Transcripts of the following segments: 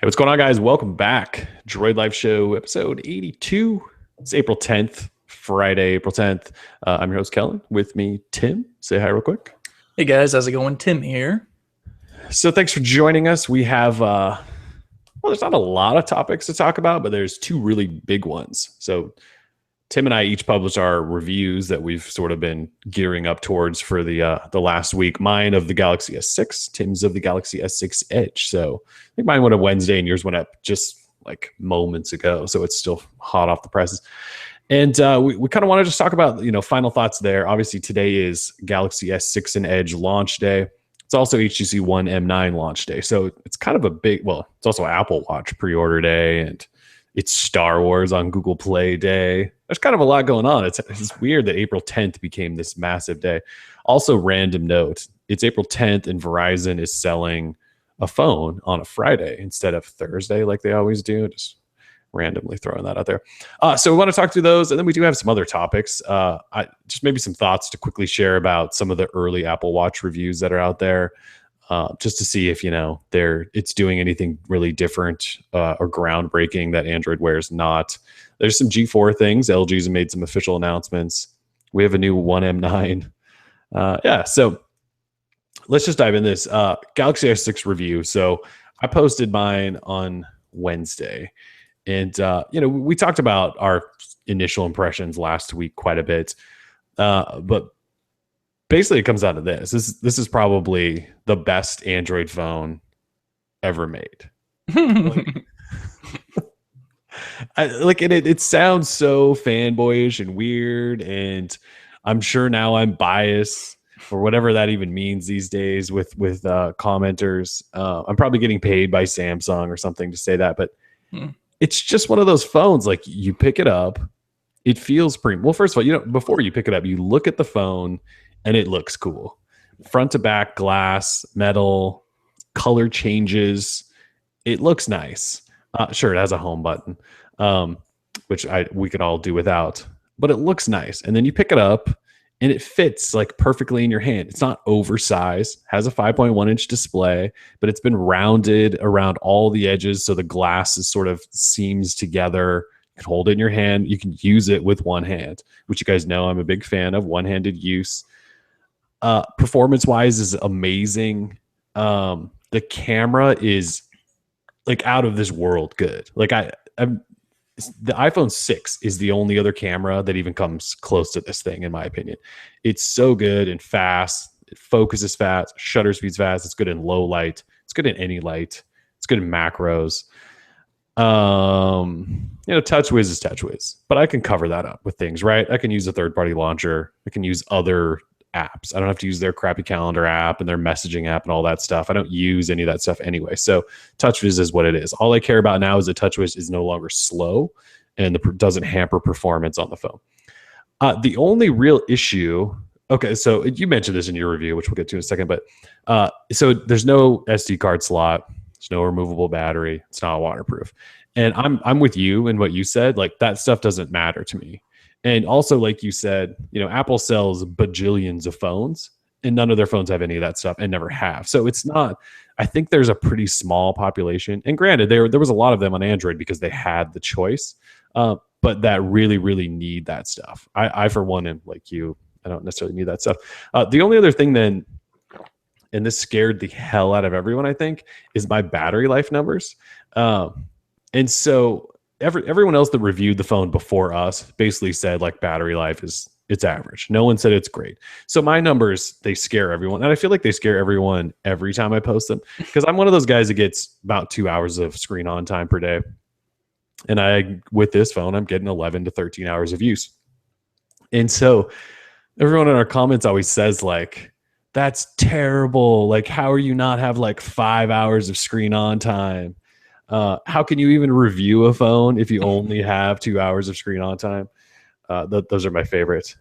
Hey, what's going on, guys? Welcome back. Droid Live Show, episode 82. It's April 10th, Friday, April 10th. I'm your host, Kellen. With me, Tim. Say hi real quick. Hey guys, how's it going? Tim here. So thanks for joining us. We have, there's not a lot of topics to talk about, but there's two really big ones. So Tim and I each published our reviews that we've sort of been gearing up towards for the last week. Mine of the Galaxy S6, Tim's of the Galaxy S6 Edge. So I think mine went up Wednesday and yours went up just like moments ago. So it's still hot off the presses. And we kind of want to just talk about, final thoughts there. Obviously, today is Galaxy S6 and Edge launch day. It's also HTC One M9 launch day. So it's kind of a big, it's also Apple Watch pre-order day, and it's Star Wars on Google Play Day. There's kind of a lot going on. It's weird that April 10th became this massive day. Also, random note, it's April 10th and Verizon is selling a phone on a Friday instead of Thursday like they always do. Just randomly throwing that out there. So we want to talk through those, and then we do have some other topics. Just maybe some thoughts to quickly share about some of the early Apple Watch reviews that are out there. Just to see if it's doing anything really different or groundbreaking that Android Wear is not. There's some G4 things. LG's made some official announcements. We have a new One M9. So let's just dive in this Galaxy S6 review. So I posted mine on Wednesday, and we talked about our initial impressions last week quite a bit, but basically, it comes down to this. This is probably the best Android phone ever made. It sounds so fanboyish and weird, and I'm sure now I'm biased or whatever that even means these days with commenters. I'm probably getting paid by Samsung or something to say that, but it's just one of those phones. Like, you pick it up, it feels premium. Well, first of all, before you pick it up, you look at the phone and it looks cool. Front to back glass, metal, color changes. It looks nice. Sure, it has a home button, which we could all do without, but it looks nice. And then you pick it up and it fits like perfectly in your hand. It's not oversized, has a 5.1-inch display, but it's been rounded around all the edges, so the glass is sort of seams together. You can hold it in your hand. You can use it with one hand, which you guys know I'm a big fan of one-handed use. Performance-wise is amazing. The camera is like out of this world good. Like the iPhone 6 is the only other camera that even comes close to this thing, in my opinion. It's so good and fast. It focuses fast, shutter speed's fast. It's good in low light. It's good in any light. It's good in macros. TouchWiz is TouchWiz, but I can cover that up with things, right? I can use a third-party launcher. I can use other apps. I don't have to use their crappy calendar app and their messaging app and all that stuff. I don't use any of that stuff anyway. So TouchWiz is what it is. All I care about now is that TouchWiz is no longer slow and doesn't hamper performance on the phone. The only real issue, okay, so you mentioned this in your review, which we'll get to in a second, but so there's no SD card slot. There's no removable battery. It's not waterproof. And I'm with you in what you said. Like, that stuff doesn't matter to me. And also, like you said, Apple sells bajillions of phones, and none of their phones have any of that stuff and never have. So it's not, I think there's a pretty small population. And granted, there was a lot of them on Android because they had the choice, but that really, really need that stuff. I for one, am like you. I don't necessarily need that stuff. The only other thing then, and this scared the hell out of everyone, I think, is my battery life numbers. And so everyone else that reviewed the phone before us basically said like battery life it's average. No one said it's great. So my numbers, they scare everyone. And I feel like they scare everyone every time I post them, because I'm one of those guys that gets about 2 hours of screen on time per day. And with this phone, I'm getting 11 to 13 hours of use. And so everyone in our comments always says like, that's terrible. Like, how are you not have like 5 hours of screen on time? How can you even review a phone if you only have 2 hours of screen on time? Those are my favorites.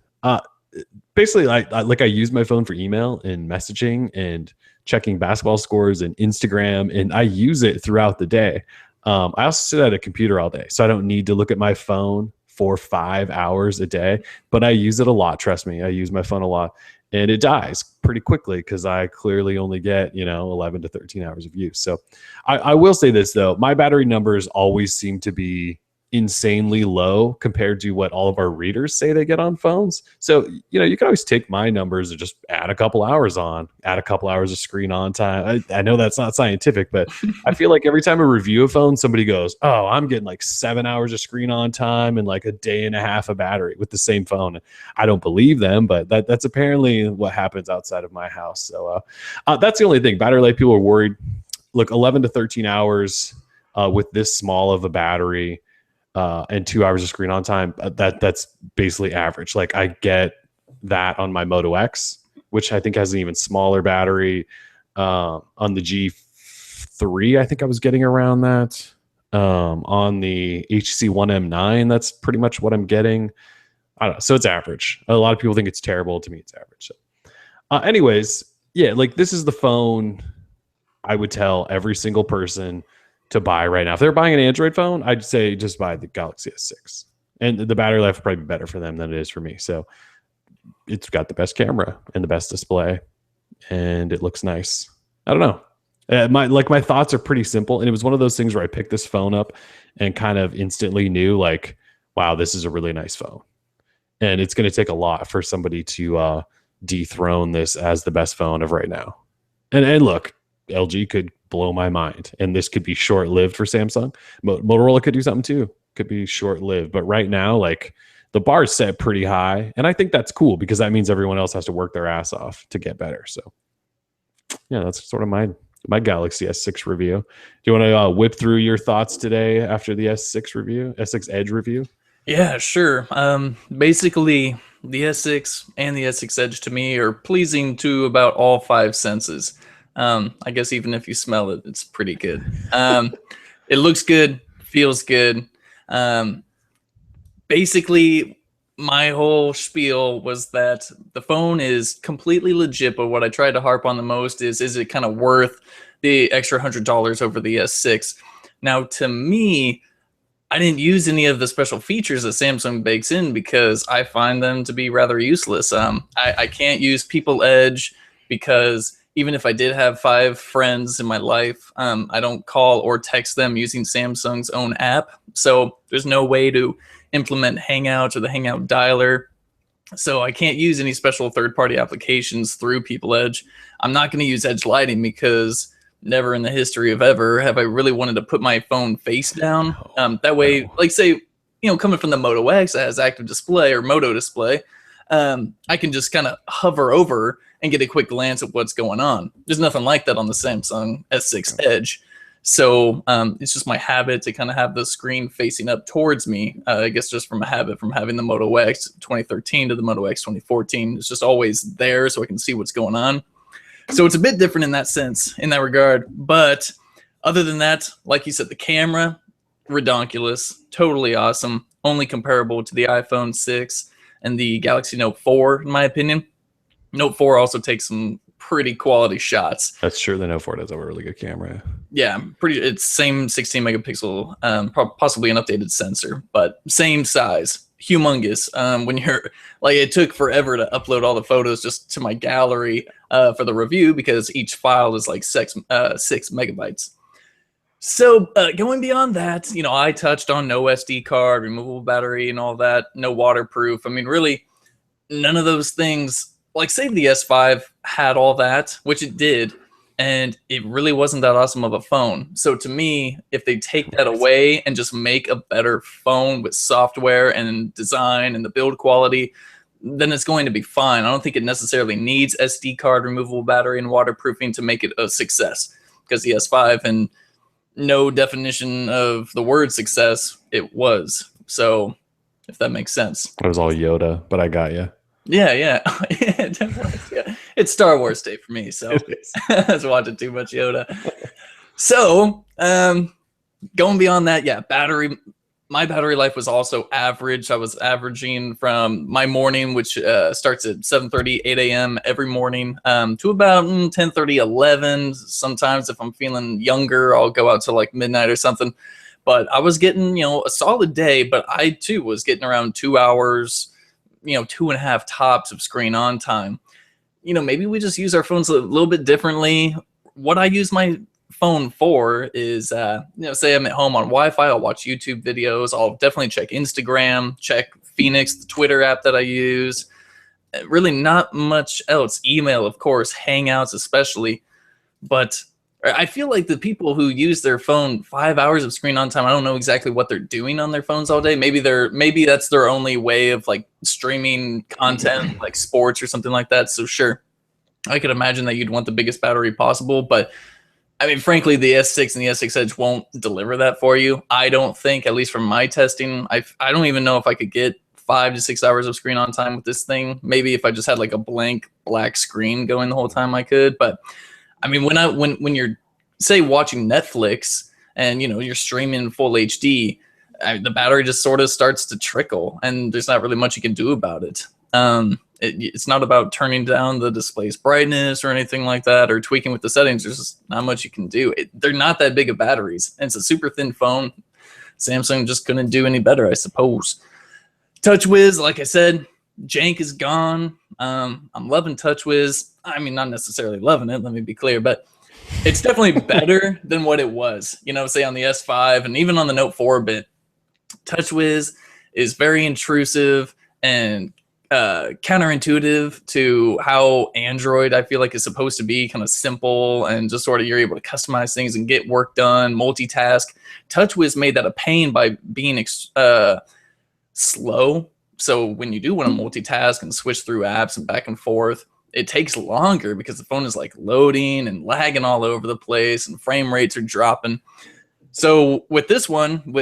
Basically, I use my phone for email and messaging and checking basketball scores and Instagram, and I use it throughout the day. I also sit at a computer all day, so I don't need to look at my phone 4 or 5 hours a day, but I use it a lot. Trust me, I use my phone a lot, and it dies pretty quickly because I clearly only get 11 to 13 hours of use. So I will say this though, my battery numbers always seem to be insanely low compared to what all of our readers say they get on phones. So, you can always take my numbers and just add a couple hours on, add a couple hours of screen on time. I know that's not scientific, but I feel like every time I review a phone, somebody goes, oh, I'm getting like 7 hours of screen on time and like a day and a half of battery with the same phone. I don't believe them, but that's apparently what happens outside of my house. So that's the only thing. Battery life, people are worried. Look, 11 to 13 hours with this small of a battery, and 2 hours of screen on time, that's basically average. Like I get that on my Moto X, which I think has an even smaller battery. On the G3, I think I was getting around that. On the HC1M9, that's pretty much what I'm getting. I don't know. So it's average. A lot of people think it's terrible. To me, it's average. So, anyways, yeah, like this is the phone I would tell every single person to buy right now. If they're buying an Android phone, I'd say just buy the Galaxy S6. And the battery life will probably be better for them than it is for me. So it's got the best camera and the best display, and it looks nice. I don't know. My thoughts are pretty simple. And it was one of those things where I picked this phone up and kind of instantly knew like, wow, this is a really nice phone. And it's going to take a lot for somebody to dethrone this as the best phone of right now. And look, LG could blow my mind, and this could be short-lived for Samsung. Motorola could do something too. Could be short-lived, but right now, like the bar is set pretty high, and I think that's cool because that means everyone else has to work their ass off to get better. So, yeah, that's sort of my Galaxy S6 review. Do you want to whip through your thoughts today after the S6 Edge review? Yeah, sure. Basically, the S6 and the S6 Edge to me are pleasing to about all five senses. I guess even if you smell it, it's pretty good. It looks good, feels good. Basically, my whole spiel was that the phone is completely legit, but what I tried to harp on the most is it kind of worth the extra $100 over the S6? Now, to me, I didn't use any of the special features that Samsung bakes in because I find them to be rather useless. I can't use People Edge because even if I did have 5 friends in my life, I don't call or text them using Samsung's own app. So there's no way to implement Hangouts or the Hangout dialer. So I can't use any special third-party applications through People Edge. I'm not going to use Edge Lighting because never in the history of ever have I really wanted to put my phone face down. That way, like say, coming from the Moto X that has active display or Moto display, I can just kind of hover over and get a quick glance at what's going on. There's nothing like that on the Samsung S6 Edge. So it's just my habit to kind of have the screen facing up towards me. I guess just from a habit from having the Moto X 2013 to the Moto X 2014. It's just always there so I can see what's going on. So it's a bit different in that sense, in that regard. But other than that, like you said, the camera, redonkulous, totally awesome. Only comparable to the iPhone 6 and the Galaxy Note 4, in my opinion. Note 4 also takes some pretty quality shots. That's true. The Note 4 does have a really good camera. Yeah, it's same 16 megapixel, possibly an updated sensor, but same size, humongous. When you're like, it took forever to upload all the photos just to my gallery for the review because each file is like 6 megabytes. So going beyond that, I touched on no SD card, removable battery, and all that. No waterproof. I mean, really, none of those things. Like, say the S5 had all that, which it did, and it really wasn't that awesome of a phone. So to me, if they take that away and just make a better phone with software and design and the build quality, then it's going to be fine. I don't think it necessarily needs SD card, removable battery, and waterproofing to make it a success, because the S5, and no definition of the word success, it was. So if that makes sense. It was all Yoda, but I got you. Yeah, yeah. Definitely. Yeah. It's Star Wars Day for me, so I was watching too much Yoda. So, going beyond that, yeah, my battery life was also average. I was averaging from my morning, which starts at 7:30, 8 a.m. every morning, to about 10:30, 11. Sometimes if I'm feeling younger, I'll go out to like midnight or something. but I was getting, a solid day, but I too was getting around 2 hours, 2.5 tops of screen on time. Maybe we just use our phones a little bit differently. What I use my phone for is, say I'm at home on Wi-Fi, I'll watch YouTube videos. I'll definitely check Instagram, check Phoenix, the Twitter app that I use. Really not much else. Email, of course, Hangouts especially. But I feel like the people who use their phone 5 hours of screen on time, I don't know exactly what they're doing on their phones all day. Maybe that's their only way of like streaming content, like sports or something like that. So sure, I could imagine that you'd want the biggest battery possible, but I mean, frankly, the S6 and the S6 Edge won't deliver that for you. I don't think, at least from my testing, I don't even know if I could get 5 to 6 hours of screen on time with this thing. Maybe if I just had like a blank black screen going the whole time, I could. But I mean, when you're, say, watching Netflix and you're streaming full HD, the battery just sort of starts to trickle, and there's not really much you can do about it. It's not about turning down the display's brightness or anything like that, or tweaking with the settings. There's just not much you can do. They're not that big of batteries, and it's a super thin phone. Samsung just couldn't do any better, I suppose. TouchWiz, like I said, jank is gone. I'm loving TouchWiz. I mean, not necessarily loving it, let me be clear, but it's definitely better than what it was. Say on the S5 and even on the Note 4 bit. TouchWiz is very intrusive and counterintuitive to how Android, I feel like, is supposed to be, kind of simple and just sort of you're able to customize things and get work done, multitask. TouchWiz made that a pain by being slow. So when you do want to multitask and switch through apps and back and forth, it takes longer because the phone is like loading and lagging all over the place and frame rates are dropping. So with this one,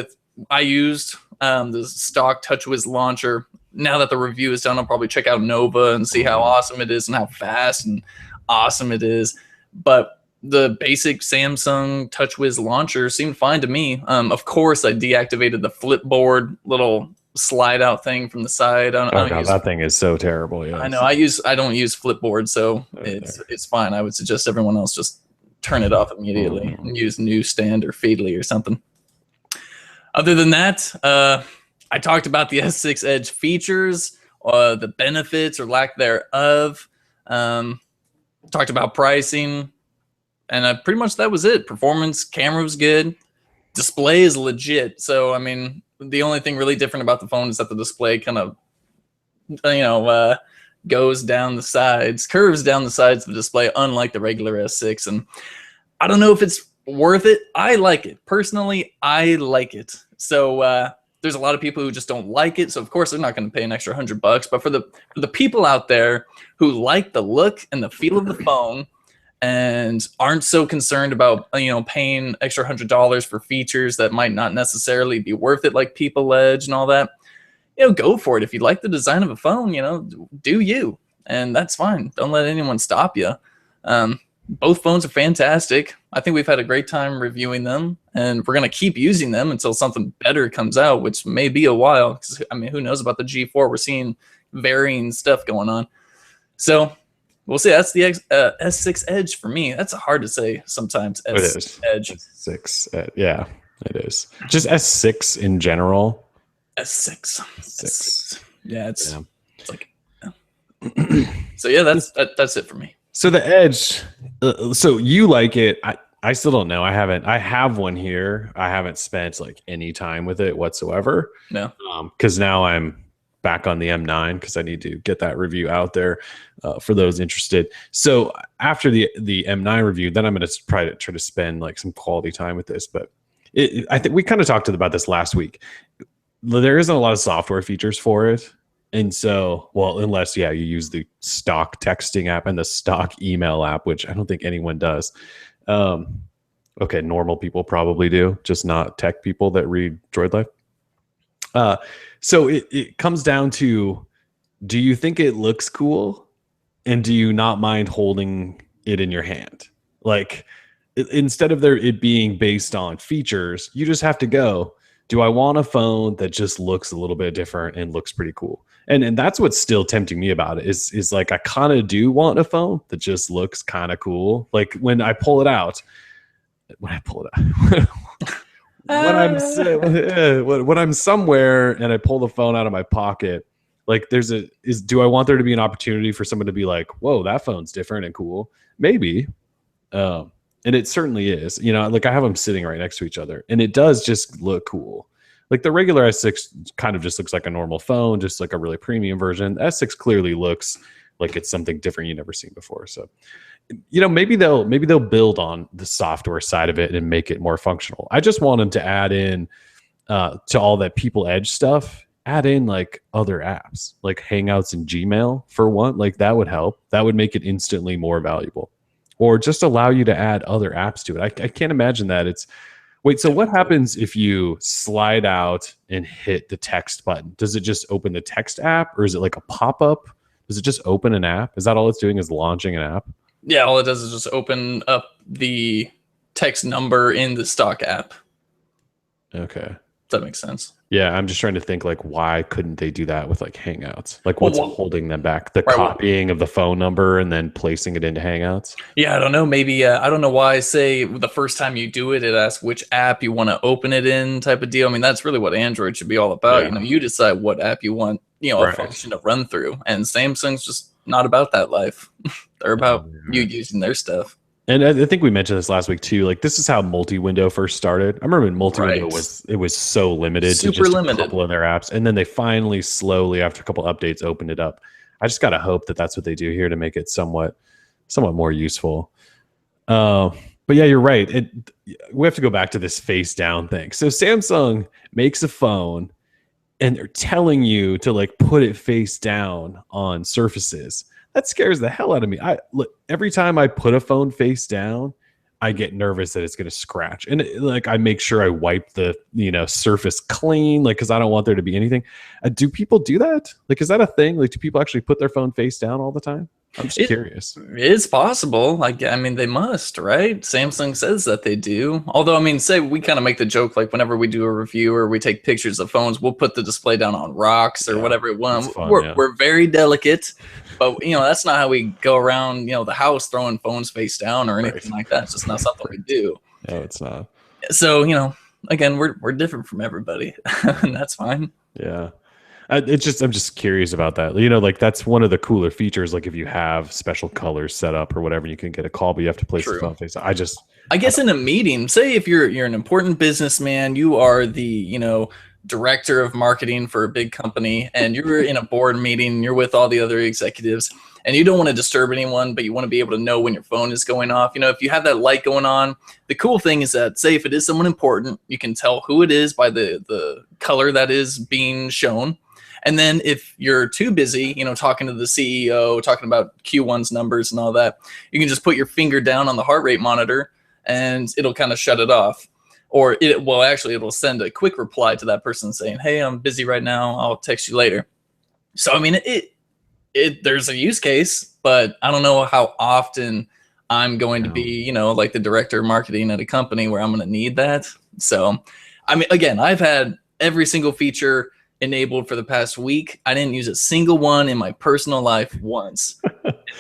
I used the stock TouchWiz launcher. Now that the review is done, I'll probably check out Nova and see how awesome it is and how fast and awesome it is. But the basic Samsung TouchWiz launcher seemed fine to me. Of course, I deactivated the Flipboard little slide out thing from the side. That thing is so terrible. Yeah, I know. I don't use Flipboard, so it's fine. I would suggest everyone else just turn it off immediately and use Newsstand or Feedly or something. Other than that, I talked about the S6 Edge features, the benefits or lack thereof. Talked about pricing, and pretty much that was it. Performance, camera was good. Display is legit. So, I mean, the only thing really different about the phone is that the display kind of, goes down the sides, curves down the sides of the display, unlike the regular S6. And I don't know if it's worth it. I like it. Personally, I like it. So there's a lot of people who just don't like it. So, of course, they're not going to pay an extra $100. But for the people out there who like the look and the feel of the phone and aren't so concerned about, paying extra $100 for features that might not necessarily be worth it, like People Edge and all that, go for it. If you like the design of a phone, do you. And that's fine. Don't let anyone stop you. Both phones are fantastic. I think we've had a great time reviewing them, and we're going to keep using them until something better comes out, which may be a while. 'Cause, I mean, who knows about the G4? We're seeing varying stuff going on. So we'll see. That's the S6 Edge for me. That's hard to say sometimes. S6 Edge. S6. Yeah, it is. Just S6 in general. S6. S6. Yeah, it's like. Yeah. So yeah, that's it for me. So the Edge. So you like it? I still don't know. I have one here. I haven't spent like any time with it whatsoever. No. Because now I'm back on the M9 because I need to get that review out there for those interested. So after the M9 review, then I'm going to try to spend like some quality time with this. But I think we kind of talked about this last week. There isn't a lot of software features for it. And so, well, unless, you use the stock texting app and the stock email app, which I don't think anyone does. Okay, normal people probably do, just not tech people that read Droid Life. So it comes down to, do you think it looks cool? And do you not mind holding it in your hand? Like, instead of it being based on features, you just have to go, do I want a phone that just looks a little bit different and looks pretty cool? And that's what's still tempting me about it is like, I kind of do want a phone that just looks kind of cool. Like when I pull it out, when I'm when I'm somewhere and I pull the phone out of my pocket, like do I want there to be an opportunity for someone to be like, whoa, that phone's different and cool? Maybe. And it certainly is. Like I have them sitting right next to each other, and it does just look cool. Like the regular S6 kind of just looks like a normal phone, just like a really premium version. The S6 clearly looks like it's something different you've never seen before. So, maybe they'll build on the software side of it and make it more functional. I just want them to add in to all that People Edge stuff. Add in like other apps, like Hangouts and Gmail for one. Like that would help. That would make it instantly more valuable. Or just allow you to add other apps to it. I can't imagine that it's wait. So what happens if you slide out and hit the text button? Does it just open the text app, or is it like a pop-up? Does it just open an app? Is that all it's doing, is launching an app? Yeah, all it does is just open up the text number in the stock app. Okay. That makes sense. Yeah, I'm just trying to think, like, why couldn't they do that with like Hangouts? Like, what's holding them back? The copying of the phone number and then placing it into Hangouts? Yeah, I don't know. Maybe I don't know why. Say the first time you do it, it asks which app you want to open it in, type of deal. I mean, that's really what Android should be all about. Yeah. You decide what app you want, a function to run through. And Samsung's just not about that life. They're about you using their stuff. And I think we mentioned this last week too. Like, this is how multi-window first started. I remember when multi-window was so limited, super to just limited, a couple of their apps, and then they finally, slowly, after a couple updates, opened it up. I just gotta hope that that's what they do here to make it somewhat more useful. But yeah, you're right. We have to go back to this face down thing. So Samsung makes a phone, and they're telling you to like put it face down on surfaces. That scares the hell out of me. Every time I put a phone face down, I get nervous that it's going to scratch, and I make sure I wipe the surface clean, like, because I don't want there to be anything. Do people do that? Like, is that a thing? Like, do people actually put their phone face down all the time? I'm just curious. It's possible. Like, I mean, they must, right? Samsung says that they do. Although, I mean, say we kind of make the joke, like whenever we do a review or we take pictures of phones, we'll put the display down on rocks or whatever it wants. We're very delicate, but that's not how we go around, the house throwing phones face down or anything like that. It's just not something we do. No, it's not. So, again, we're different from everybody, and that's fine. Yeah. I'm just curious about that. Like, that's one of the cooler features. Like, if you have special colors set up or whatever, you can get a call, but you have to place the phone face. I guess in a meeting, say if you're an important businessman, you are the director of marketing for a big company, and you're in a board meeting, you're with all the other executives, and you don't want to disturb anyone, but you want to be able to know when your phone is going off. If you have that light going on, the cool thing is that, say if it is someone important, you can tell who it is by the color that is being shown. And then if you're too busy, talking to the CEO, talking about Q1's numbers and all that, you can just put your finger down on the heart rate monitor and it'll kind of shut it off. Or it'll send a quick reply to that person saying, hey, I'm busy right now, I'll text you later. So, I mean, there's a use case, but I don't know how often I'm going to be, like the director of marketing at a company where I'm going to need that. So, I mean, again, I've had every single feature enabled for the past week. I didn't use a single one in my personal life once.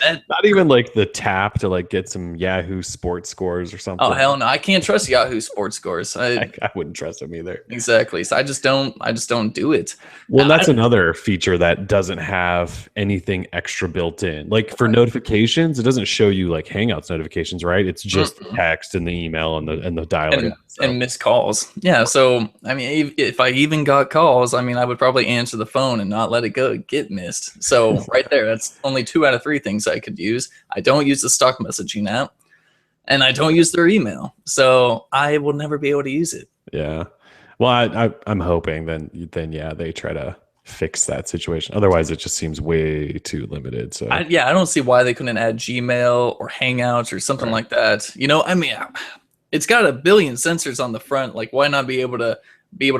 Not even like the tap to like get some Yahoo sports scores or something. Oh, hell no. I can't trust Yahoo sports scores. I wouldn't trust them either. Exactly. So I just don't do it. Well, that's another feature that doesn't have anything extra built in. Like for notifications, it doesn't show you like Hangouts notifications, right? It's just the text and the email and the dial and missed calls. Yeah. So I mean, if I even got calls, I mean, I would probably answer the phone and not let it get missed. So right there, that's only 2 out of 3 things I could use. I don't use the stock messaging app, and I don't use their email, so I will never be able to use it. Yeah. Well, I'm hoping then yeah, they try to fix that situation. Otherwise, it just seems way too limited. So I don't see why they couldn't add Gmail or Hangouts or something like that. I mean, it's got a billion sensors on the front. Like, why not be able to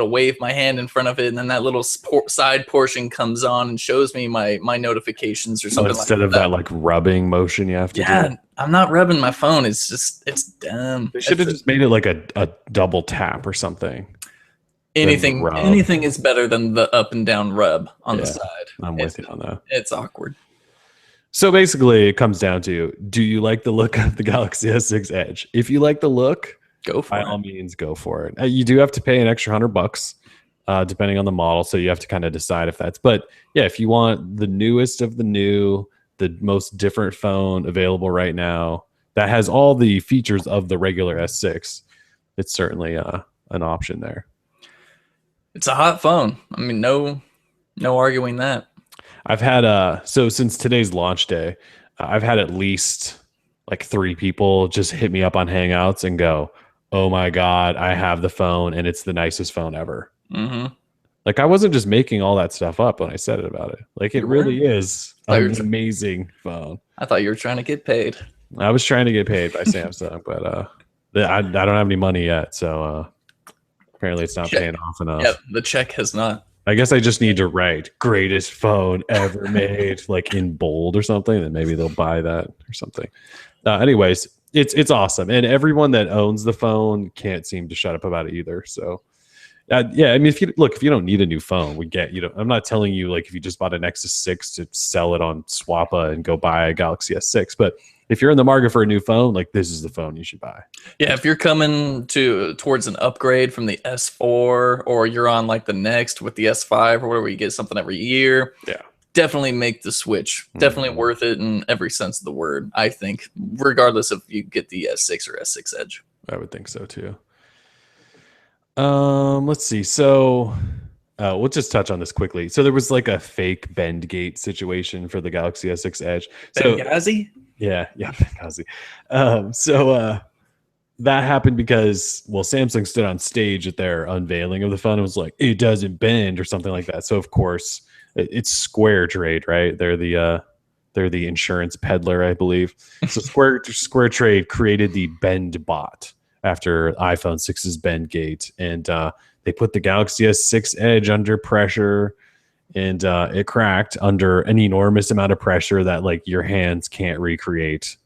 wave my hand in front of it, and then that little side portion comes on and shows me my notifications or something instead of that like rubbing motion you have to do. Yeah, I'm not rubbing my phone. It's dumb. They should have just made it like a double tap or something. Anything is better than the up and down rub on the side. I'm with you on that. It's awkward. So basically, it comes down to, do you like the look of the Galaxy S6 Edge? If you like the look, Go by for all it. means, go for it. You do have to pay an extra $100, depending on the model. So you have to kind of decide if that's. But yeah, if you want the newest of the new, the most different phone available right now that has all the features of the regular S6, it's certainly an option there. It's a hot phone. I mean, no arguing that. I've had so since today's launch day, I've had at least like 3 people just hit me up on Hangouts and go, "Oh my god, I have the phone and it's the nicest phone ever." Mm-hmm. Like I wasn't just making all that stuff up when I said it about it. Like it You were? really is I thought you an were, tr- amazing phone. I thought you were trying to get paid. I was trying to get paid by Samsung, but I don't have any money yet, so apparently it's not Check. paying off Yep, enough. the check has not. I guess I just need to write greatest phone ever made, like in bold or something. Then maybe they'll buy that or something. Anyways, it's awesome, and everyone that owns the phone can't seem to shut up about it either. So, yeah, I mean, if you don't need a new phone, we get you know. I'm not telling you like if you just bought a Nexus 6 to sell it on Swappa and go buy a Galaxy S6, but if you're in the market for a new phone, like this is the phone you should buy. Yeah, if you're coming towards an upgrade from the S4, or you're on like the next with the S5 or whatever, you get something every year. Yeah. Definitely make the switch. Definitely worth it in every sense of the word, I think, regardless if you get the S6 or S6 Edge. I would think so too. Let's see. So, we'll just touch on this quickly. So there was like a fake Bendgate situation for the Galaxy S6 Edge. So Benghazi? yeah, Benghazi. So that happened because Samsung stood on stage at their unveiling of the phone and was like, "It doesn't bend" or something like that. So of course, it's Square Trade, right? They're the insurance peddler, I believe. So Square Trade created the Bend bot after iPhone 6's Bendgate, and they put the Galaxy S6 Edge under pressure, and it cracked under an enormous amount of pressure that like your hands can't recreate.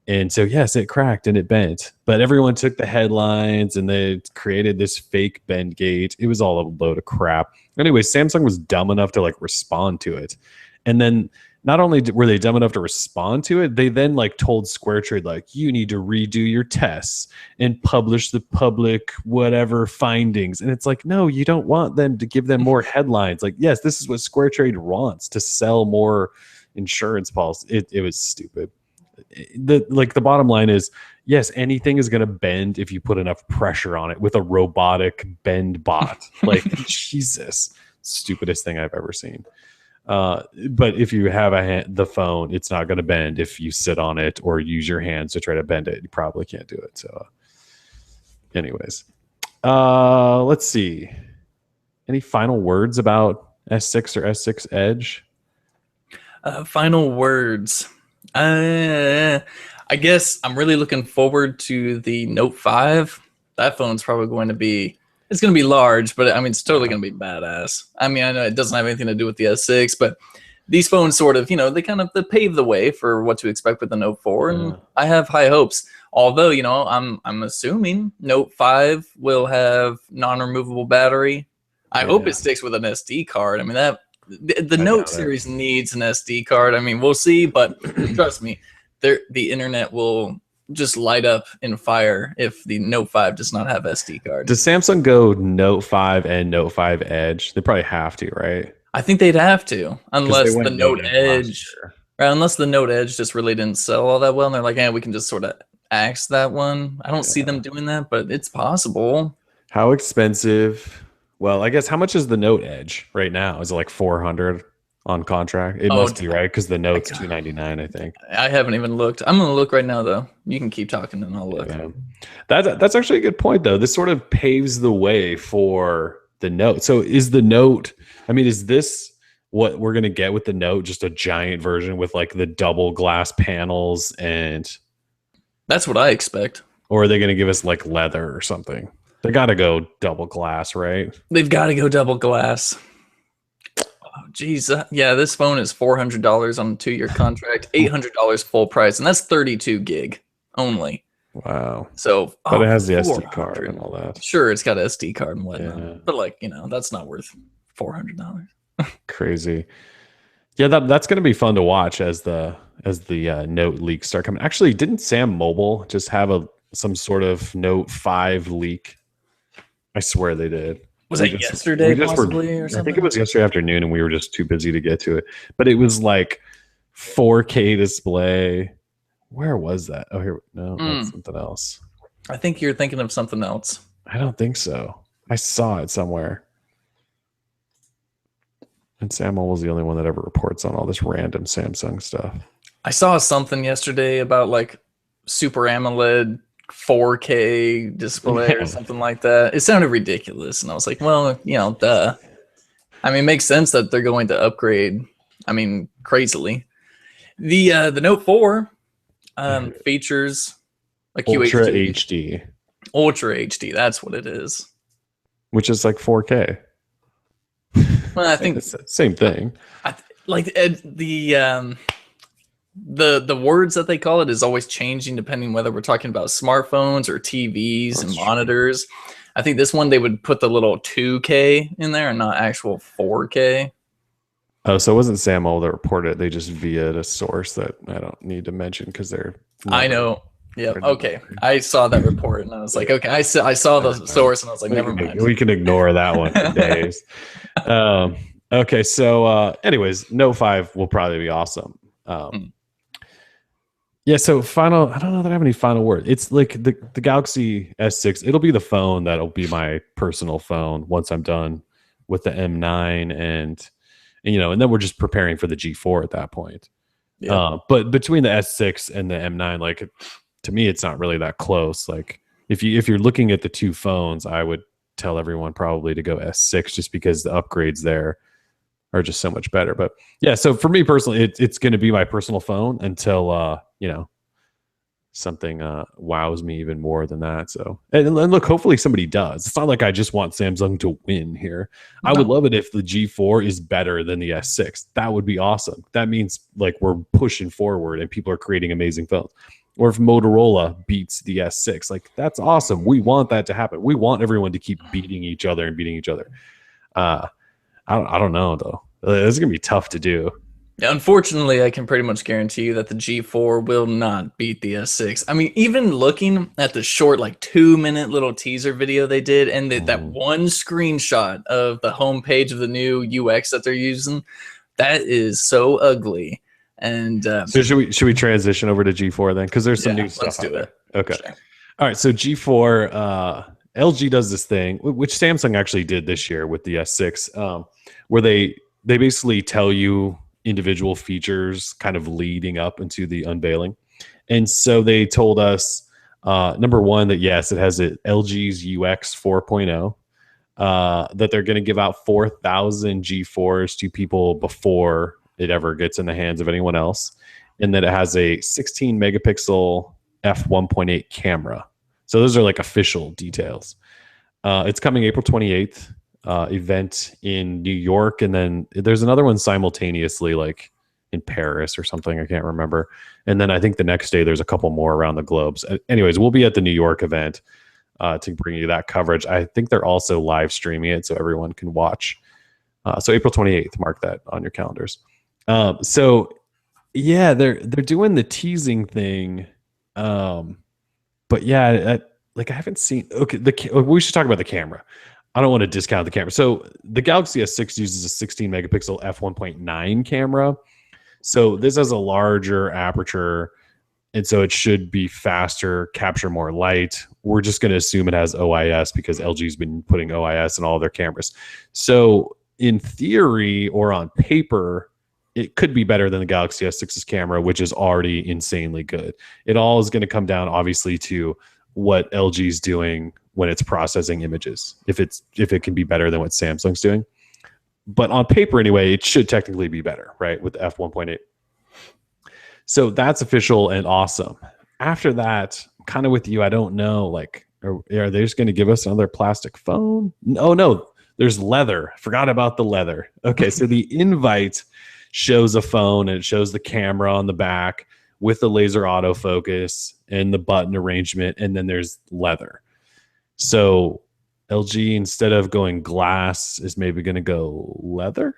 And so yes, it cracked and it bent, but everyone took the headlines and they created this fake Bendgate. It was all a load of crap. Anyway, Samsung was dumb enough to like respond to it, and then not only were they dumb enough to respond to it, they then like told Square Trade like, you need to redo your tests and publish the public whatever findings. And it's like, no, you don't want them to give them more headlines. Like, yes, this is what Square Trade wants, to sell more insurance policies. It was stupid. The bottom line is, yes, anything is going to bend if you put enough pressure on it with a robotic bend bot. Like, Jesus, stupidest thing I've ever seen. But if you have the phone, it's not going to bend if you sit on it or use your hands to try to bend it. You probably can't do it. So, anyways, let's see. Any final words about S6 or S6 Edge? Final words. I guess I'm really looking forward to the Note 5. That phone's probably going to be, it's going to be large, but I mean, it's totally going to be badass. I mean, I know it doesn't have anything to do with the S6, but these phones sort of, they pave the way for what to expect with the Note 4, and I have high hopes. Although, I'm assuming Note 5 will have non-removable battery. I hope it sticks with an SD card. I mean, the Note series needs an SD card. I mean, we'll see, but trust me, the internet will just light up in fire if the Note 5 does not have SD card. Does Samsung go Note 5 and Note 5 Edge? They probably have to, right? I think they'd have to, unless the Note Edge, unless the Note Edge just really didn't sell all that well, and they're like, we can just sort of axe that one. I don't see them doing that, but it's possible. How expensive? Well, I guess how much is the Note Edge right now? Is it like 400 on contract? It must be, right? Because the Note's $299, I think. I haven't even looked. I'm gonna look right now, though. You can keep talking, and I'll look. Yeah. That's actually a good point, though. This sort of paves the way for the Note. So is the Note? I mean, is this what we're gonna get with the Note? Just a giant version with like the double glass panels, and that's what I expect. Or are they gonna give us like leather or something? They got to go double glass, right? They've got to go double glass. Oh, geez. Yeah, this phone is $400 on a 2-year contract, $800 full price, and that's 32 gig only. Wow. So, but it has the SD card and all that. Sure, it's got an SD card and whatnot. But that's not worth $400. Crazy. Yeah, that's going to be fun to watch as the Note leaks start coming. Actually, didn't Sam Mobile just have some sort of Note 5 leak. I swear they did. Was it yesterday, possibly, or I think something? it was yesterday afternoon, and we were just too busy to get to it. But it was like 4K display. Where was that? Oh, here. No, that's something else. I think you're thinking of something else. I don't think so. I saw it somewhere. And Samuel was the only one that ever reports on all this random Samsung stuff. I saw something yesterday about like Super AMOLED 4K display or something like that. It sounded ridiculous, and I was like, well, you know, duh. I mean, it makes sense that they're going to upgrade. I mean, crazily. The Note 4 features like Ultra UHD. HD. Ultra HD, that's what it is. Which is like 4K. Well, I think it's the same thing. Like the words that they call it is always changing depending whether we're talking about smartphones or TVs and monitors. I think this one they would put the little 2K in there and not actual 4K. Oh, so it wasn't Samuel that reported it. They just via'd a source that I don't need to mention because they're. I know. Yeah. Okay. I saw that report and I was like, okay. I saw the source and I was like, never mind. We can ignore that one for days. Okay. So, anyways, Note 5 will probably be awesome. Yeah. So final. I don't know that I have any final word. It's like the Galaxy S6. It'll be the phone that'll be my personal phone once I'm done with the M9 and and then we're just preparing for the G4 at that point. Yeah. But between the S6 and the M9, like to me, it's not really that close. Like if you're looking at the two phones, I would tell everyone probably to go S6 just because the upgrades there are just so much better. But yeah, so for me personally, it's going to be my personal phone until something wows me even more than that. So and look, hopefully somebody does. It's not like I just want Samsung to win here. No. I would love it if the G4 is better than the S6. That would be awesome. That means like we're pushing forward and people are creating amazing phones. Or if Motorola beats the S6, like that's awesome. We want that to happen. We want everyone to keep beating each other and beating each other. I don't know though. It's gonna be tough to do. Unfortunately, I can pretty much guarantee you that the G4 will not beat the S6. I mean, even looking at the short, like 2-minute little teaser video they did, and that one screenshot of the homepage of the new UX that they're using, that is so ugly. And so should we transition over to G4 then? Because there's some new stuff. Let's do it. Okay. Sure. All right. So G4, LG does this thing, which Samsung actually did this year with the S6, where they basically tell you individual features kind of leading up into the unveiling. And so they told us, number one, that yes, it has LG's UX 4.0, that they're going to give out 4,000 G4s to people before it ever gets in the hands of anyone else. And that it has a 16 megapixel f1.8 camera. So those are like official details. It's coming April 28th. Event in New York, and then there's another one simultaneously like in Paris or something, I can't remember, and then I think the next day there's a couple more around the globe. Anyways, we'll be at the New York event to bring you that coverage. I think they're also live streaming it so everyone can watch, so April 28th, mark that on your calendars. So yeah, they're doing the teasing thing, but yeah, like I haven't seen. Okay, we should talk about the camera. I don't want to discount the camera. So the Galaxy S6 uses a 16 megapixel f1.9 camera. So this has a larger aperture, and so it should be faster, capture more light. We're just going to assume it has OIS because LG's been putting OIS in all their cameras. So in theory or on paper, it could be better than the Galaxy S6's camera, which is already insanely good. It all is going to come down, obviously, to what LG's doing when it's processing images, if it can be better than what Samsung's doing. But on paper anyway, it should technically be better, right, with the f1.8. So that's official and awesome. After that, I'm kind of with you. I don't know, like, are they just going to give us another plastic phone? No, there's leather. I forgot about the leather. Okay, so the invite shows a phone and it shows the camera on the back with the laser autofocus and the button arrangement, and then there's leather. So LG, instead of going glass, is maybe going to go leather.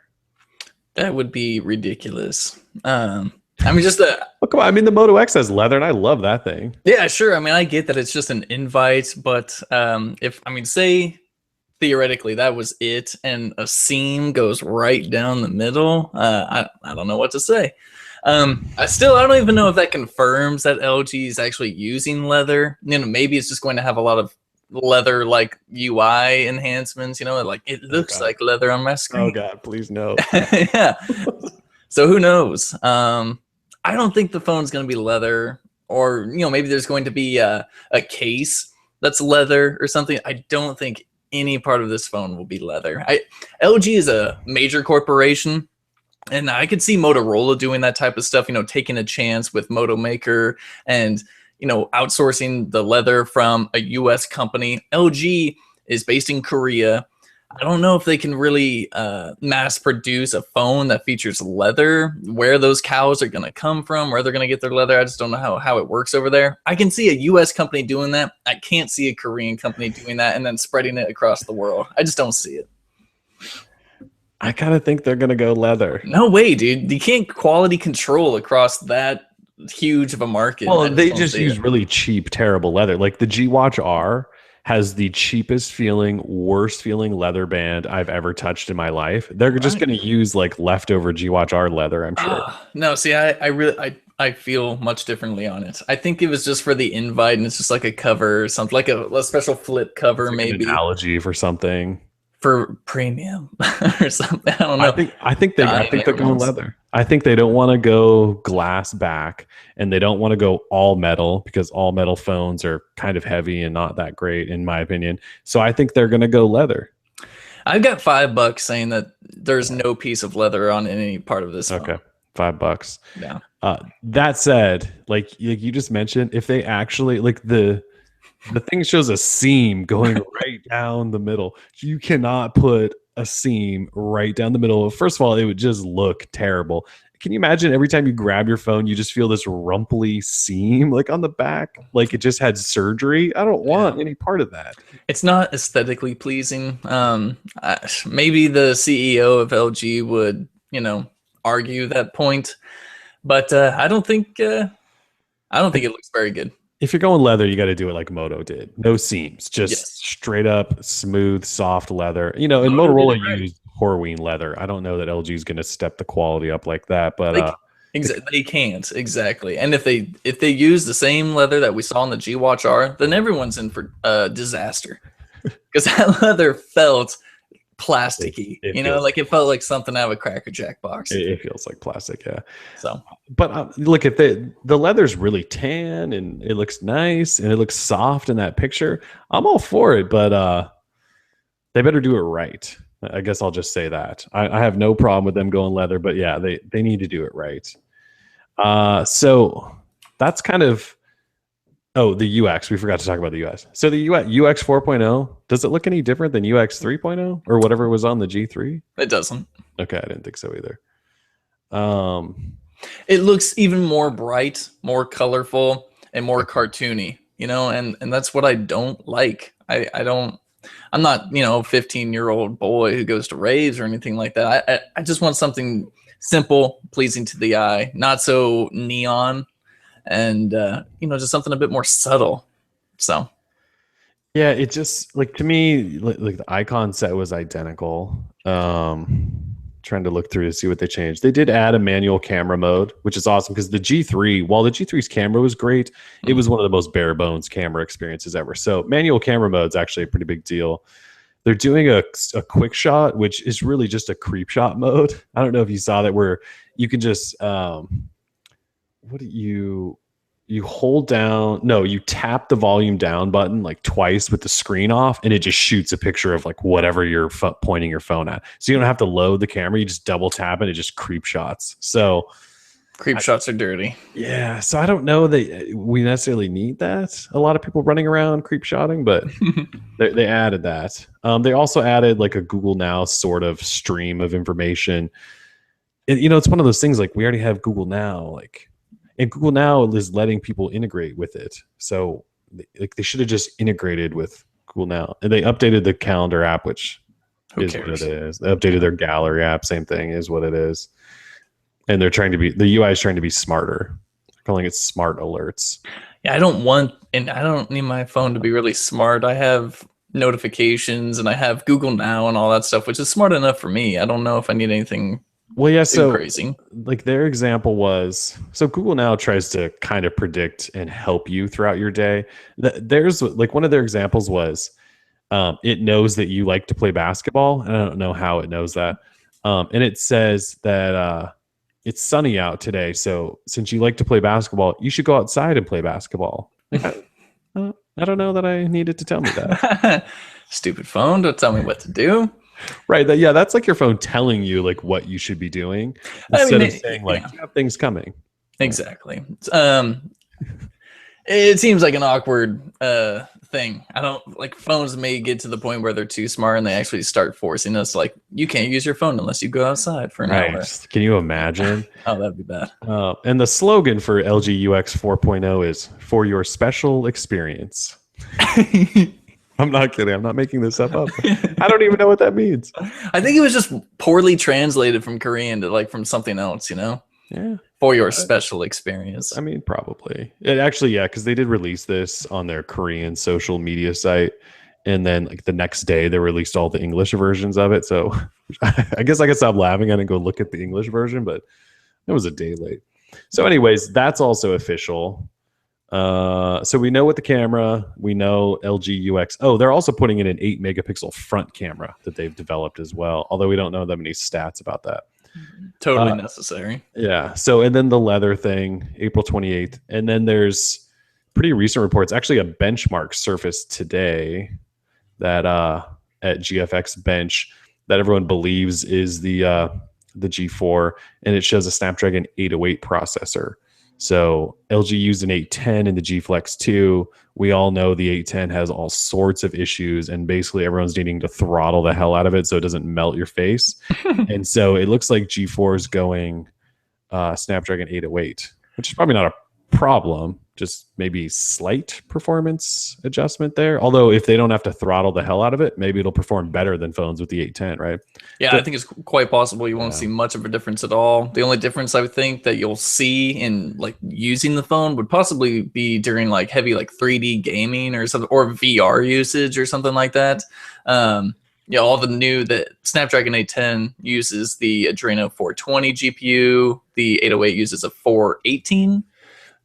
That would be ridiculous. I mean, just the come on. I mean, the Moto X has leather, and I love that thing. Yeah, sure. I mean, I get that it's just an invite, but if I mean, say theoretically that was it, and a seam goes right down the middle, I don't know what to say. I don't even know if that confirms that LG is actually using leather. You know, maybe it's just going to have a lot of leather like UI enhancements. You know, like it looks like leather on my screen. Oh God, please no. Yeah. So who knows? I don't think the phone's going to be leather, or maybe there's going to be a case that's leather or something. I don't think any part of this phone will be leather. LG is a major corporation, and I could see Motorola doing that type of stuff. Taking a chance with Moto Maker and outsourcing the leather from a U.S. company. LG is based in Korea. I don't know if they can really mass produce a phone that features leather, where those cows are going to come from, where they're going to get their leather. I just don't know how it works over there. I can see a U.S. company doing that. I can't see a Korean company doing that and then spreading it across the world. I just don't see it. I kind of think they're going to go leather. No way, dude. You can't quality control across that huge of a market. Well, they just use really cheap, terrible leather. Like the G Watch R has the cheapest feeling, worst feeling leather band I've ever touched in my life. They're just going to use like leftover G Watch R leather, I'm sure. No, see, I feel much differently on it. I think it was just for the invite, and it's just like a cover or something, like a special flip cover, like maybe an analogy for something. For premium or something. I don't know. I think they're going leather. I think they don't want to go glass back, and they don't want to go all metal, because all metal phones are kind of heavy and not that great in my opinion. So I think they're going to go leather. I've got $5 saying that there's no piece of leather on any part of this phone. Okay. $5. Yeah. That said, like you just mentioned, if they actually like the thing shows a seam going right down the middle. You cannot put a seam right down the middle. First of all, it would just look terrible. Can you imagine every time you grab your phone, you just feel this rumply seam like on the back, like it just had surgery? I don't want any part of that. It's not aesthetically pleasing. Maybe the CEO of LG would, argue that point, but I don't think it looks very good. If you're going leather, you got to do it like Moto did. No seams, just straight up, smooth, soft leather. And Motorola used Horween leather. I don't know that LG is going to step the quality up like that, but they can't exactly. And if they use the same leather that we saw in the G Watch R, then everyone's in for disaster, because that leather felt plasticky. It felt like something out of a Cracker Jack box. It feels like plastic, yeah. So, but look at the leather's really tan, and it looks nice, and it looks soft in that picture. I'm all for it, but they better do it right. I guess I'll just say that. I have no problem with them going leather, but yeah, they need to do it right. So that's kind of the UX. We forgot to talk about the UX. So the UX 4.0, does it look any different than UX 3.0 or whatever was on the G3? It doesn't. Okay, I didn't think so either. It looks even more bright, more colorful, and more cartoony, and that's what I don't like. I'm not, a 15-year-old boy who goes to raves or anything like that. I just want something simple, pleasing to the eye, not so neon, and just something a bit more subtle. So yeah, it just, like, to me, like the icon set was identical. Trying to look through to see what they changed. They did add a manual camera mode, which is awesome, because the G3, while the G3's camera was great, it was one of the most bare bones camera experiences ever. So manual camera mode is actually a pretty big deal. They're doing a quick shot, which is really just a creep shot mode. I don't know if you saw that, where you can just you hold down, no, you tap the volume down button like twice with the screen off, and it just shoots a picture of like whatever you're pointing your phone at. So you don't have to load the camera, you just double tap and it just creep shots. So creep shots are dirty. Yeah, so I don't know that we necessarily need that. A lot of people running around creep shotting, but they added that. They also added like a Google Now sort of stream of information. And, it's one of those things, like, we already have Google Now, like, and Google Now is letting people integrate with it. So they should have just integrated with Google Now. And they updated the calendar app, which is what it is. They updated their gallery app, same thing is what it is. And the UI is trying to be smarter. calling it smart alerts. Yeah, I don't need my phone to be really smart. I have notifications and I have Google Now and all that stuff, which is smart enough for me. I don't know if I need anything Well, yeah, too so crazy. like their example was, so Google Now tries to kind of predict and help you throughout your day. There's like one of their examples was it knows that you like to play basketball, and I don't know how it knows that. And it says that it's sunny out today, so since you like to play basketball, you should go outside and play basketball. Like, I don't know that I needed to tell me that. Stupid phone, don't tell me what to do. Right. Yeah, that's like your phone telling you like what you should be doing instead of saying like you have things coming. Exactly. It seems like an awkward thing. I don't like phones may get to the point where they're too smart and they actually start forcing us like you can't use your phone unless you go outside for an hour. Can you imagine? Oh, that'd be bad. And the slogan for LG UX 4.0 is for your special experience. I'm not kidding. I'm not making this stuff up. I don't even know what that means. I think it was just poorly translated from Korean to like from something else, you know? Yeah. For your special experience. I mean, probably. It actually, yeah, because they did release this on their Korean social media site. And then like the next day they released all the English versions of it. So I guess I could stop laughing. I didn't go look at the English version, but it was a day late. So anyways, that's also official. So we know with the camera, we know LG UX. Oh, they're also putting in an 8 megapixel front camera that they've developed as well. Although we don't know that many stats about that. Totally necessary. Yeah. So, and then the leather thing, April 28th. And then there's pretty recent reports, actually a benchmark surfaced today that at GFX Bench that everyone believes is the G4, and it shows a Snapdragon 808 processor. So LG used an 810 in the G Flex 2. We all know the 810 has all sorts of issues, and basically everyone's needing to throttle the hell out of it so it doesn't melt your face. And so it looks like G4 is going Snapdragon 808, which is probably not a problem, just maybe slight performance adjustment there. Although if they don't have to throttle the hell out of it, maybe it'll perform better than phones with the 810, right? Yeah, I think it's quite possible you won't see much of a difference at all. The only difference I would think that you'll see in like using the phone would possibly be during like heavy like 3D gaming or something, or VR usage or something like that. Yeah, all the Snapdragon 810 uses the Adreno 420 GPU. The 808 uses a 418.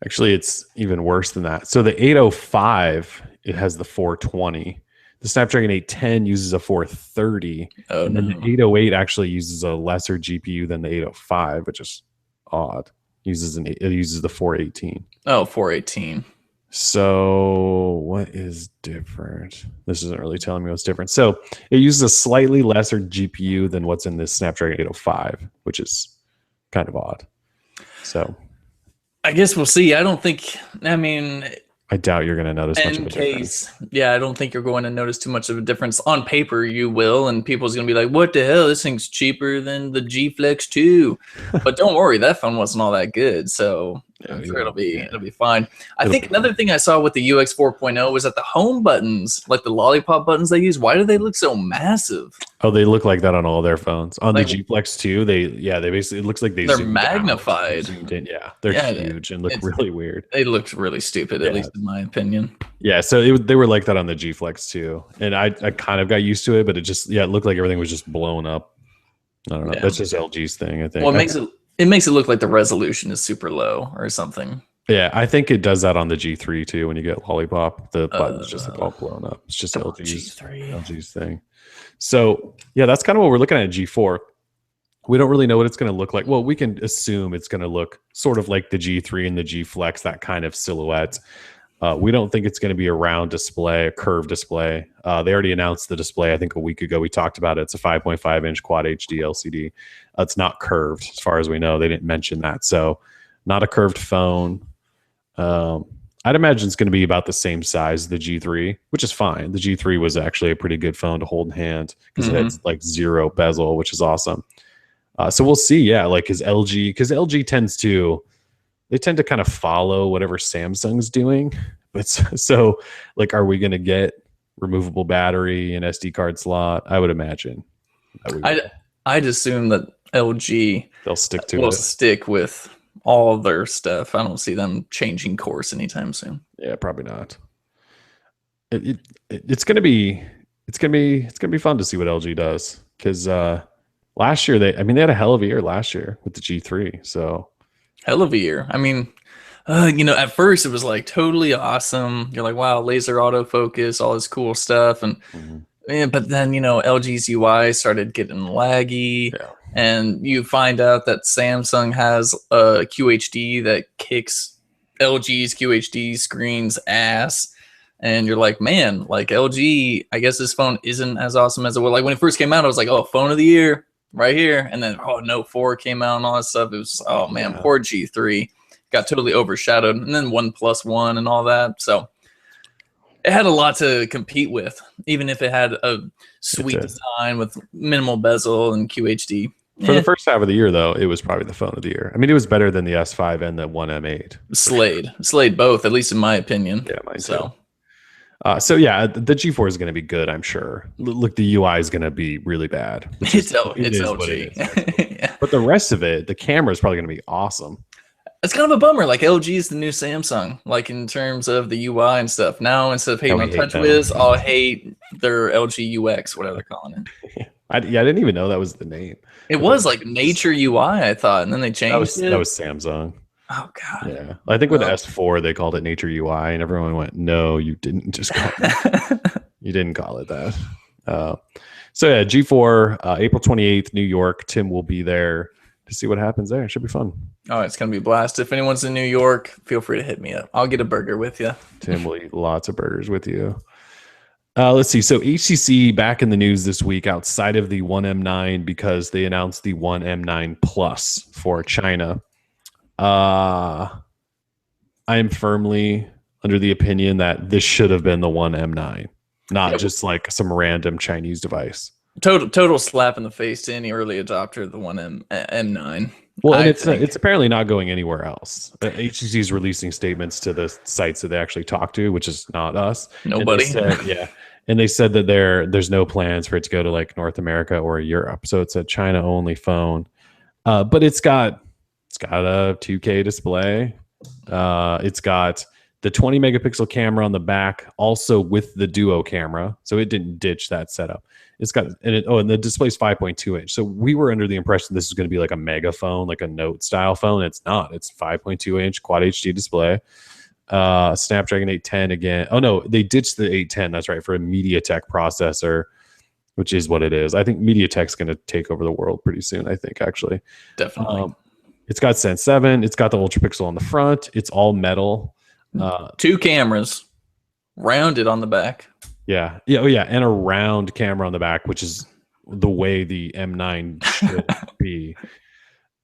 Actually, it's even worse than that. So the 805, it has the 420. The Snapdragon 810 uses a 430. Oh, and then the 808 actually uses a lesser GPU than the 805, which is odd. It uses the 418. Oh, 418. So what is different? This isn't really telling me what's different. So it uses a slightly lesser GPU than what's in this Snapdragon 805, which is kind of odd. So I guess we'll see. I doubt you're going to notice much of a difference. Yeah, I don't think you're going to notice too much of a difference. On paper, you will, and people's going to be like, what the hell? This thing's cheaper than the G Flex 2. But don't worry, that phone wasn't all that good, so I'm sure it'll be fine. I think another thing I saw with the UX 4.0 was that the home buttons, like the lollipop buttons they use, why do they look so massive? Oh, they look like that on all their phones. On the G Flex 2, they basically, it looks like they're magnified. Yeah, they're huge and look really weird. They looked really stupid, at least in my opinion. Yeah, so they were like that on the G Flex 2. And I kind of got used to it, but it looked like everything was just blown up. I don't know. Yeah. That's just LG's thing, I think. Well, it makes it look like the resolution is super low or something. Yeah, I think it does that on the G3 too. When you get Lollipop, the button's just like all blown up. It's just LG's thing. So yeah, that's kind of what we're looking at G4. We don't really know what it's going to look like. Well, we can assume it's going to look sort of like the G3 and the G Flex, that kind of silhouette. We don't think it's going to be a round display, a curved display. They already announced the display, I think a week ago. We talked about it. It's a 5.5-inch Quad HD LCD. It's not curved, as far as we know. They didn't mention that. So not a curved phone. I'd imagine it's going to be about the same size as the G3, which is fine. The G3 was actually a pretty good phone to hold in hand because it had like zero bezel, which is awesome. So we'll see. Yeah, like because LG tends to kind of follow whatever Samsung's doing. But so like, are we going to get removable battery and SD card slot? I would imagine. I'd assume that LG they'll stick to will it. stick with all their stuff. I don't see them changing course anytime soon. Yeah, probably not. It's gonna be it's gonna be fun to see what LG does because last year they had a hell of a year last year with the G3. So Hell of a year. I mean, at first it was like totally awesome. You're like, wow, laser autofocus, all this cool stuff, and mhm. yeah, but then LG's UI started getting laggy, Yeah, and you find out that Samsung has a QHD that kicks LG's QHD screen's ass, and you're like, man, like LG, I guess this phone isn't as awesome as it was. Like when it first came out, I was like, oh, phone of the year right here, and then Note 4 came out and all that stuff. It was man, yeah, poor G3 got totally overshadowed, and then OnePlus 1 and all that. So it had a lot to compete with, even if it had a it sweet did. design with minimal bezel and QHD. For the first half of the year, though, it was probably the phone of the year. I mean, it was better than the S5 and the One M8. Slayed both, at least in my opinion. Yeah, mine So too. So yeah, the G4 is going to be good, I'm sure. Look, the UI is going to be really bad. it's It is what LG. it is, actually. Yeah. But the rest of it, the camera is probably going to be awesome. It's kind of a bummer. Like LG is the new Samsung, like in terms of the UI and stuff. Now instead of hating we on hate them. TouchWiz, I'll hate their LG UX, whatever they're calling it. I didn't even know that was the name. It was like Nature UI, I thought, and then they changed it. That was Samsung. Oh god. Yeah, I think with the Well. S4 they called it Nature UI, and everyone went, "No, you didn't just call it. You didn't call it that." So yeah, G4, April 28th, New York. Tim will be there to see what happens there. It should be fun. Oh, it's gonna be a blast. If anyone's in New York, feel free to hit me up. I'll get a burger with you. Tim will eat lots of burgers with you. Let's see. So HTC back in the news this week outside of the One M9 because they announced the One M9 Plus for China. I am firmly under the opinion that this should have been the One M9, not just like some random Chinese device. Total slap in the face to any early adopter of the M9. Well, and it's apparently not going anywhere else. HTC is releasing statements to the sites that they actually talk to, which is not us. Nobody. And they said that there's no plans for it to go to like North America or Europe. So it's a China only phone. But it's got a 2K display. It's got the 20 megapixel camera on the back, also with the duo camera. So it didn't ditch that setup. It's got and the display's 5.2 inch. So we were under the impression this is going to be like a mega phone, like a Note style phone. It's not. It's 5.2 inch quad HD display. Snapdragon 810 again. Oh no, they ditched the 810. That's right, for a MediaTek processor, which is what it is. I think MediaTek's going to take over the world pretty soon. I think actually, Definitely. it's got Sense 7. It's got the Ultra Pixel on the front. It's all metal. 2 cameras, rounded on the back. Yeah. Oh yeah, and a round camera on the back, which is the way the M9 should be.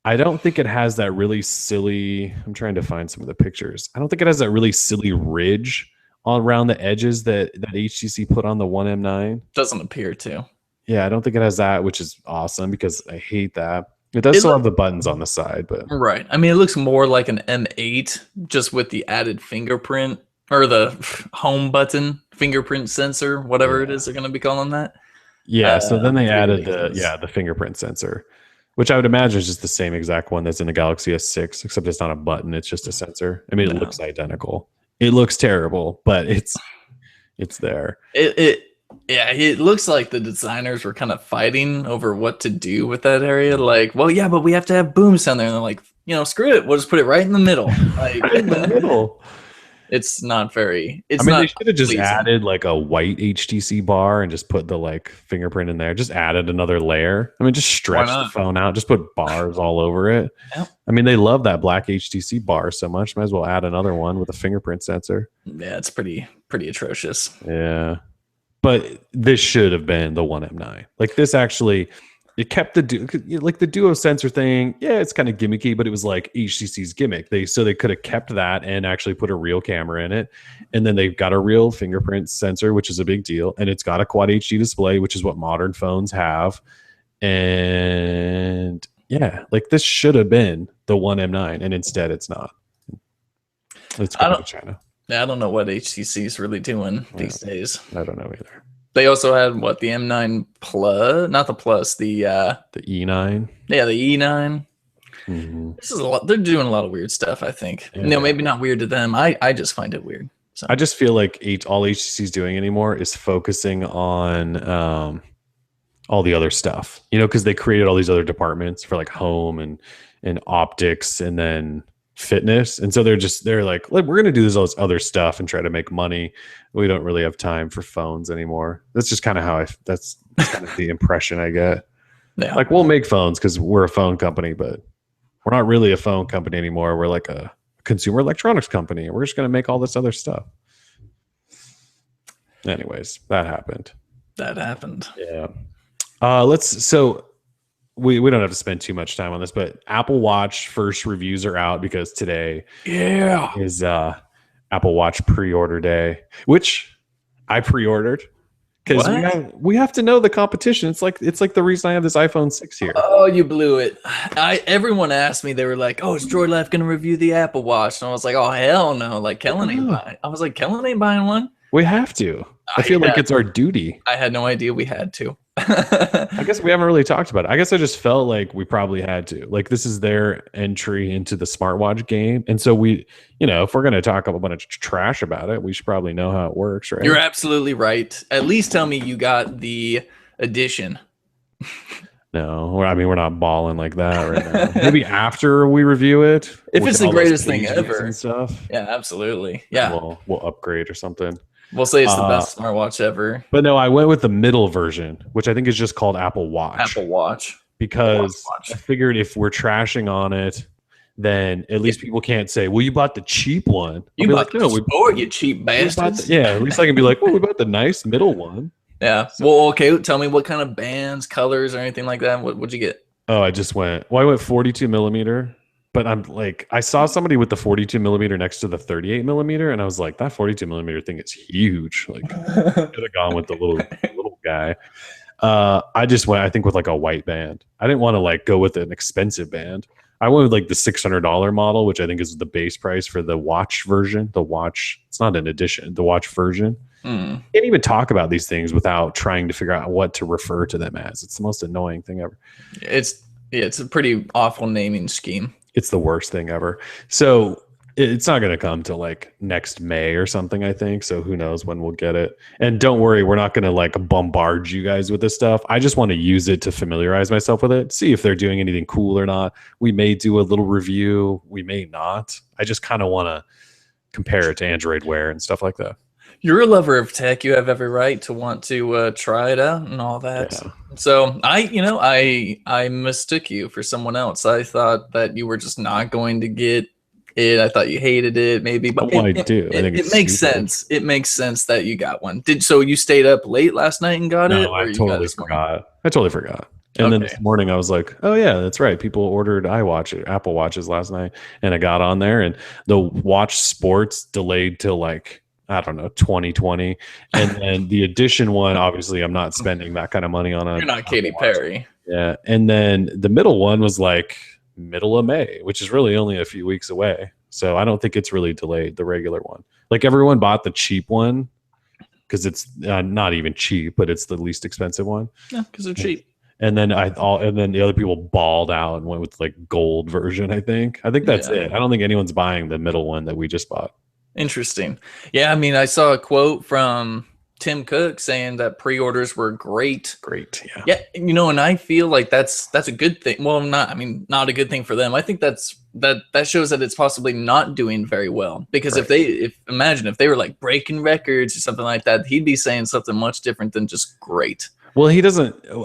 I don't think it has that really silly. I'm trying to find some of the pictures. I don't think it has that really silly ridge around the edges that HTC put on the One M9. Doesn't appear to. Yeah, I don't think it has that, which is awesome because I hate that. It does still have the buttons on the side, but right. I mean, it looks more like an M8 just with the added fingerprint or the home button fingerprint sensor, whatever it is they're going to be calling that. Yeah. So then they added ridiculous. the fingerprint sensor, which I would imagine is just the same exact one that's in the Galaxy S6, except it's not a button; it's just a sensor. I mean, it looks identical. It looks terrible, but it's there. It looks like the designers were kind of fighting over what to do with that area. Like, well, yeah, but we have to have boom sound there. And they're like, screw it. We'll just put it right in the middle. Like, In the middle. It's not very. It's they not should have just pleasing. added like a white HTC bar and just put the like fingerprint in there. Just added another layer. I mean, just stretch the phone out. Just put bars all over it. Yep. I mean, they love that black HTC bar so much. Might as well add another one with a fingerprint sensor. Yeah, it's pretty atrocious. Yeah. But this should have been the One M9. Like this actually, it kept the duo sensor thing. Yeah, it's kind of gimmicky, but it was like HTC's gimmick. They could have kept that and actually put a real camera in it. And then they've got a real fingerprint sensor, which is a big deal. And it's got a quad HD display, which is what modern phones have. And yeah, like this should have been the One M9, and instead it's not. It's going to China. I don't know what HTC is really doing these days. I don't know either. They also had the M9 Plus, not the Plus, the E9. Yeah, the E9. Mhm. This is a lot. They're doing a lot of weird stuff, I think. No, Yeah. maybe not weird to them. I just find it weird. So I just feel like all HTC is doing anymore is focusing on all the other stuff, because they created all these other departments for like home and optics and then fitness. And so they're like, we're going to do all this other stuff and try to make money. We don't really have time for phones anymore. That's just kind of that's kind of the impression I get. yeah. Like, we'll make phones because we're a phone company, but we're not really a phone company anymore. We're like a consumer electronics company, and we're just going to make all this other stuff. Anyways, that happened. Yeah. So we don't have to spend too much time on this, but Apple Watch first reviews are out because today is Apple Watch pre-order day, which I pre-ordered because we have to know the competition. It's like the reason I have this iPhone 6 here. Oh, you blew it. Everyone asked me, they were like, "Oh, is Droid Life gonna review the Apple Watch?" And I was like, "Oh, hell no!" Like Kellen ain't buying. I was like, "Kellen ain't buying one." We have to. I feel like it's our duty. I had no idea we had to. I guess we haven't really talked about it. I guess I just felt like we probably had to. Like, this is their entry into the smartwatch game. And so if we're going to talk a bunch of trash about it, we should probably know how it works, right? You're absolutely right. At least tell me you got the edition. No, I mean, we're not balling like that right now. Maybe after we review it. If it's the greatest thing ever. And stuff. Yeah, absolutely. Yeah. We'll upgrade or something. We'll say it's the best smartwatch ever. But no, I went with the middle version, which I think is just called Apple Watch. Apple Watch. Because I figured if we're trashing on it, then at least people can't say, "Well, you bought the cheap one." You bought the sport, you cheap bastards. At least I can be like, "Well, we bought the nice middle one." Yeah. Well, okay. Tell me what kind of bands, colors, or anything like that. What'd you get? Oh, I went 42 millimeter. But I'm like, I saw somebody with the 42 millimeter next to the 38 millimeter, and I was like, that 42 millimeter thing is huge. Like, could have gone with the little guy. I just went, I think, with like a white band. I didn't want to like go with an expensive band. I went with like the $600 model, which I think is the base price for the watch version. The watch, it's not an edition, the watch version. Can't even talk about these things without trying to figure out what to refer to them as. It's the most annoying thing ever. It's a pretty awful naming scheme. It's the worst thing ever. So it's not going to come till like next May or something, I think. So who knows when we'll get it. And don't worry, we're not going to like bombard you guys with this stuff. I just want to use it to familiarize myself with it, see if they're doing anything cool or not. We may do a little review. We may not. I just kind of want to compare it to Android Wear and stuff like that. You're a lover of tech. You have every right to want to try it out and all that. Yeah. So I mistook you for someone else. I thought that you were just not going to get it. I thought you hated it, maybe. But I do. I think it makes sense. It makes sense that you got one. So you stayed up late last night and got it? No, I totally forgot. And then this morning I was like, oh yeah, that's right. People ordered Apple Watches last night, and I got on there, and the Watch Sports delayed till like, I don't know, 2020. And then the edition one, obviously I'm not spending that kind of money on it. You're not Katy Perry. Yeah. And then the middle one was like middle of May, which is really only a few weeks away. So I don't think it's really delayed, the regular one. Like, everyone bought the cheap one because it's not even cheap, but it's the least expensive one. Yeah, because they're cheap. And then the other people balled out and went with like gold version, I think. I think that's it. I don't think anyone's buying the middle one that we just bought. Interesting. Yeah, I mean, I saw a quote from Tim Cook saying that pre-orders were great. Yeah. And I feel like that's a good thing. Well, not a good thing for them. I think that shows that it's possibly not doing very well, because imagine if they were like breaking records or something like that, he'd be saying something much different than just great. Well,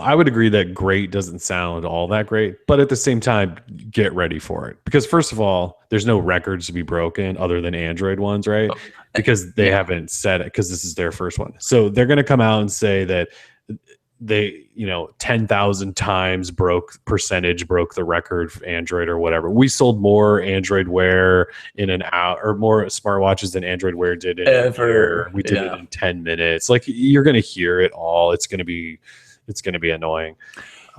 I would agree that great doesn't sound all that great, but at the same time, get ready for it. Because first of all, there's no records to be broken other than Android ones, right? Because they haven't said it, because this is their first one. So they're going to come out and say that they 10,000 times broke the record for Android or whatever. We sold more Android Wear in an hour, or more smartwatches than Android Wear did in a year. We did it in 10 minutes. Like, you're going to hear it all. It's going to be annoying.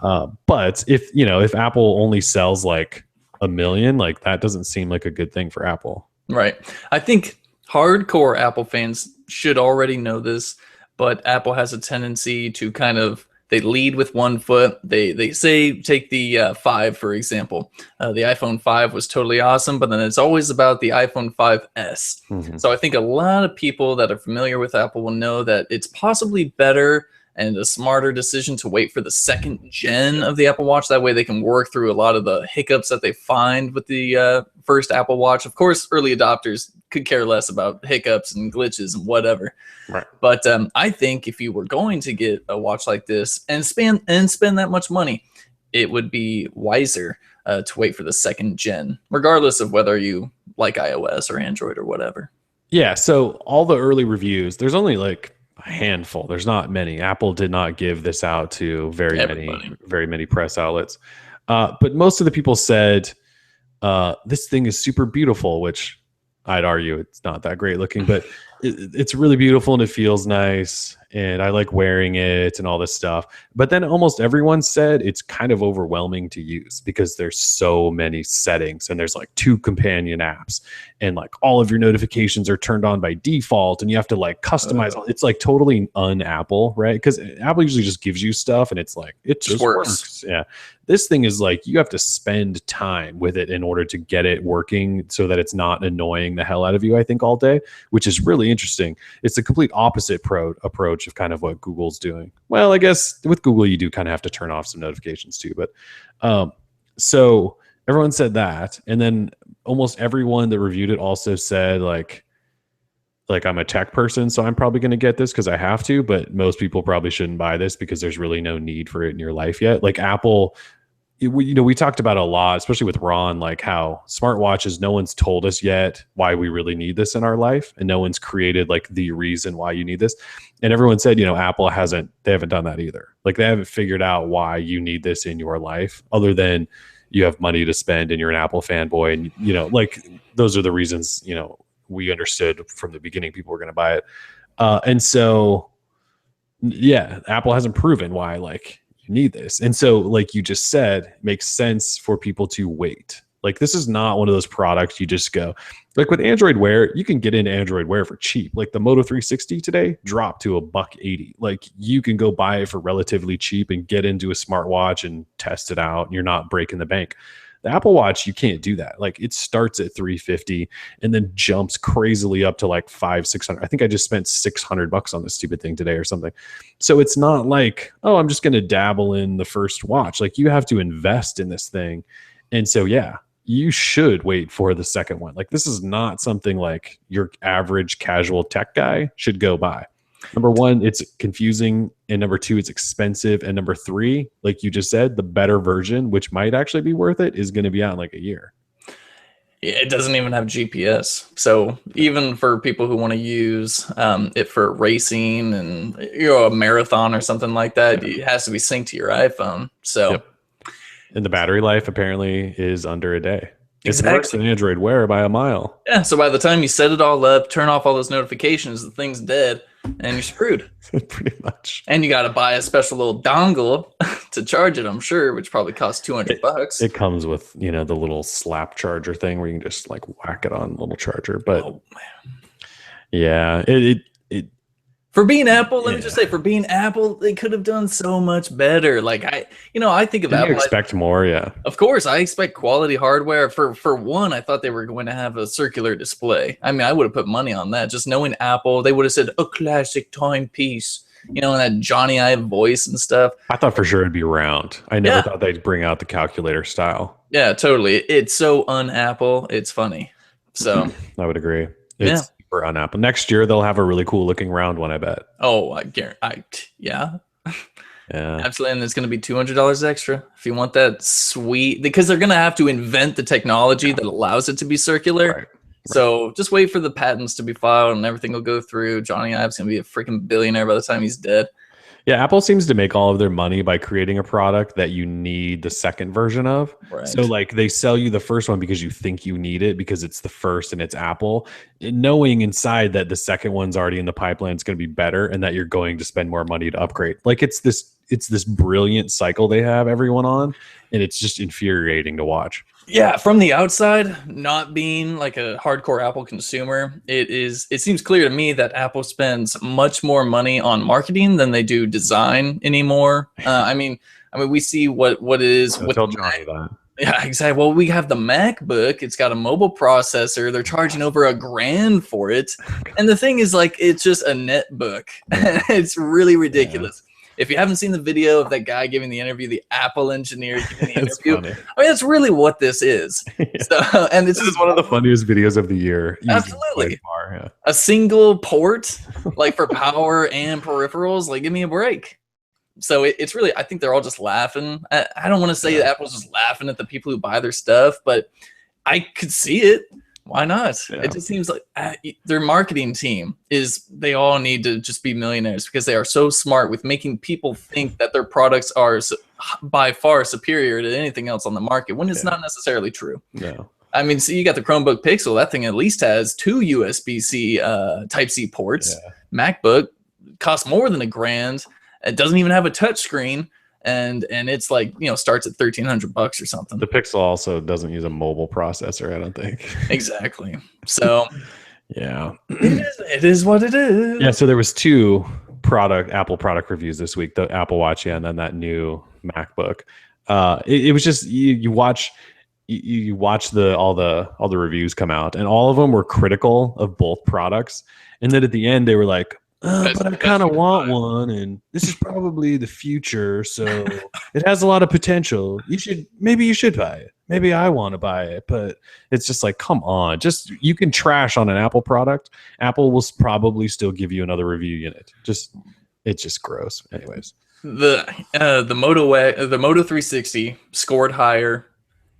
But if Apple only sells like 1 million, like, that doesn't seem like a good thing for Apple. Right. I think hardcore Apple fans should already know this, but Apple has a tendency to kind of They lead with one foot. They say take the 5 for example. The iPhone 5 was totally awesome, but then it's always about the iPhone 5S. Mhm. So I think a lot of people that are familiar with Apple will know that it's possibly better and a smarter decision to wait for the second gen of the Apple Watch. That way they can work through a lot of the hiccups that they find with the first Apple Watch. Of course, early adopters could care less about hiccups and glitches and whatever. Right. But I think if you were going to get a watch like this and spend that much money, it would be wiser to wait for the second gen, regardless of whether you like iOS or Android or whatever. Yeah. So all the early reviews, there's only like a handful. There's not many. Apple did not give this out to very many press outlets. But most of the people said this thing is super beautiful, which I'd argue it's not that great looking, but it's really beautiful and it feels nice. And I like wearing it and all this stuff. But then almost everyone said it's kind of overwhelming to use because there's so many settings and there's like 2 companion apps and like all of your notifications are turned on by default and you have to like customize. It's like totally un-Apple, right? Because Apple usually just gives you stuff and it's like, it just works. Yeah. This thing is like, you have to spend time with it in order to get it working so that it's not annoying the hell out of you, I think, all day, which is really interesting. It's the complete opposite approach of kind of what Google's doing. Well, I guess with Google, you do kind of have to turn off some notifications too. But so everyone said that. And then almost everyone that reviewed it also said like I'm a tech person, so I'm probably going to get this because I have to, but most people probably shouldn't buy this because there's really no need for it in your life yet. Like Apple, we talked about a lot, especially with Ron, like how smartwatches, no one's told us yet why we really need this in our life. And no one's created like the reason why you need this. And everyone said, Apple they haven't done that either. Like they haven't figured out why you need this in your life other than you have money to spend and you're an Apple fanboy. And, like those are the reasons, we understood from the beginning people were going to buy it. And so, yeah, Apple hasn't proven why like you need this. And so, like you just said, it makes sense for people to wait. Like this is not one of those products you just go, like with Android Wear, you can get into Android Wear for cheap. Like the Moto 360 today dropped to $180. Like you can go buy it for relatively cheap and get into a smartwatch and test it out. And you're not breaking the bank. The Apple Watch, you can't do that. Like it starts at $350 and then jumps crazily up to like $500-$600. I think I just spent $600 on this stupid thing today or something. So it's not like, oh, I'm just going to dabble in the first watch. Like you have to invest in this thing. And so, yeah, you should wait for the second one. Like this is not something like your average casual tech guy should go buy. Number one, it's confusing. And number two, it's expensive. And number three, like you just said, the better version, which might actually be worth it, is going to be out in like a year. Yeah, it doesn't even have GPS. So even for people who want to use it for racing and a marathon or something like that, it has to be synced to your iPhone. So, yep. And the battery life apparently is under a day. It's exactly. worse than Android Wear by a mile. Yeah, so by the time you set it all up, turn off all those notifications, the thing's dead, and you're screwed. Pretty much. And you got to buy a special little dongle to charge it, I'm sure, which probably costs $200. It comes with, the little slap charger thing where you can just like whack it on a little charger. But yeah, it for being Apple, let me just say, for being Apple, they could have done so much better. Like I think of Apple. You expect more, yeah. Of course, I expect quality hardware. For one, I thought they were going to have a circular display. I mean, I would have put money on that. Just knowing Apple, they would have said a classic timepiece, and that Johnny Ive voice and stuff. I thought for sure it'd be round. I never thought they'd bring out the calculator style. Yeah, totally. It's so un-Apple. It's funny. So I would agree. It's super un-Apple. Next year they'll have a really cool looking round one, I bet. Oh, I guarantee. Yeah. Yeah, absolutely. And it's going to be $200 extra if you want that sweet, because they're going to have to invent the technology that allows it to be circular. Right. So just wait for the patents to be filed and everything will go through. Johnny Ive's going to be a freaking billionaire by the time he's dead. Yeah, Apple seems to make all of their money by creating a product that you need the second version of. Right. So like they sell you the first one because you think you need it because it's the first and it's Apple, knowing inside that the second one's already in the pipeline, it's going to be better and that you're going to spend more money to upgrade. Like it's this brilliant cycle they have everyone on, and it's just infuriating to watch. Yeah, from the outside, not being like a hardcore Apple consumer, it seems clear to me that Apple spends much more money on marketing than they do design anymore. I mean, we see what it is I'll with tell the Johnny that. yeah, exactly. Well, we have the MacBook. It's got a mobile processor. They're charging over $1,000 for it. And the thing is, like, it's just a netbook. It's really Yeah, ridiculous. If you haven't seen the video of that guy giving the interview, the Apple engineer giving the it's interview, funny. I mean, that's really what this is. Yeah. So, and this This is is one of the funniest videos of the year, easily by absolutely far. a single port, like for power and peripherals. Like, give me a break. So it's really, I think they're all just laughing. I don't want to say Yeah, that Apple's just laughing at the people who buy their stuff, but I could see it. Why not? yeah, It just seems like their marketing team they all need to just be millionaires because they are so smart with making people think that their products are by far superior to anything else on the market when it's yeah. not necessarily true. No. I mean, so you got the Chromebook Pixel. That thing at least has 2 USB-C Type-C ports. Yeah. MacBook costs more than $1,000. It doesn't even have a touch screen, and it's like, starts at $1,300 or something. The Pixel also doesn't use a mobile processor, I don't think. Exactly. So Yeah. it is what it is. Yeah, so there was two Apple product reviews this week, the Apple Watch, yeah, and then that new MacBook. It was just you watch all the reviews come out, and all of them were critical of both products. And then at the end they were like, but I kind of want one, and this is probably the future, so it has a lot of potential. Maybe you should buy it. Maybe I want to buy it, but it's just like, come on, you can trash on an Apple product. Apple will probably still give you another review unit. It's just gross. Anyways, the Moto 360 scored higher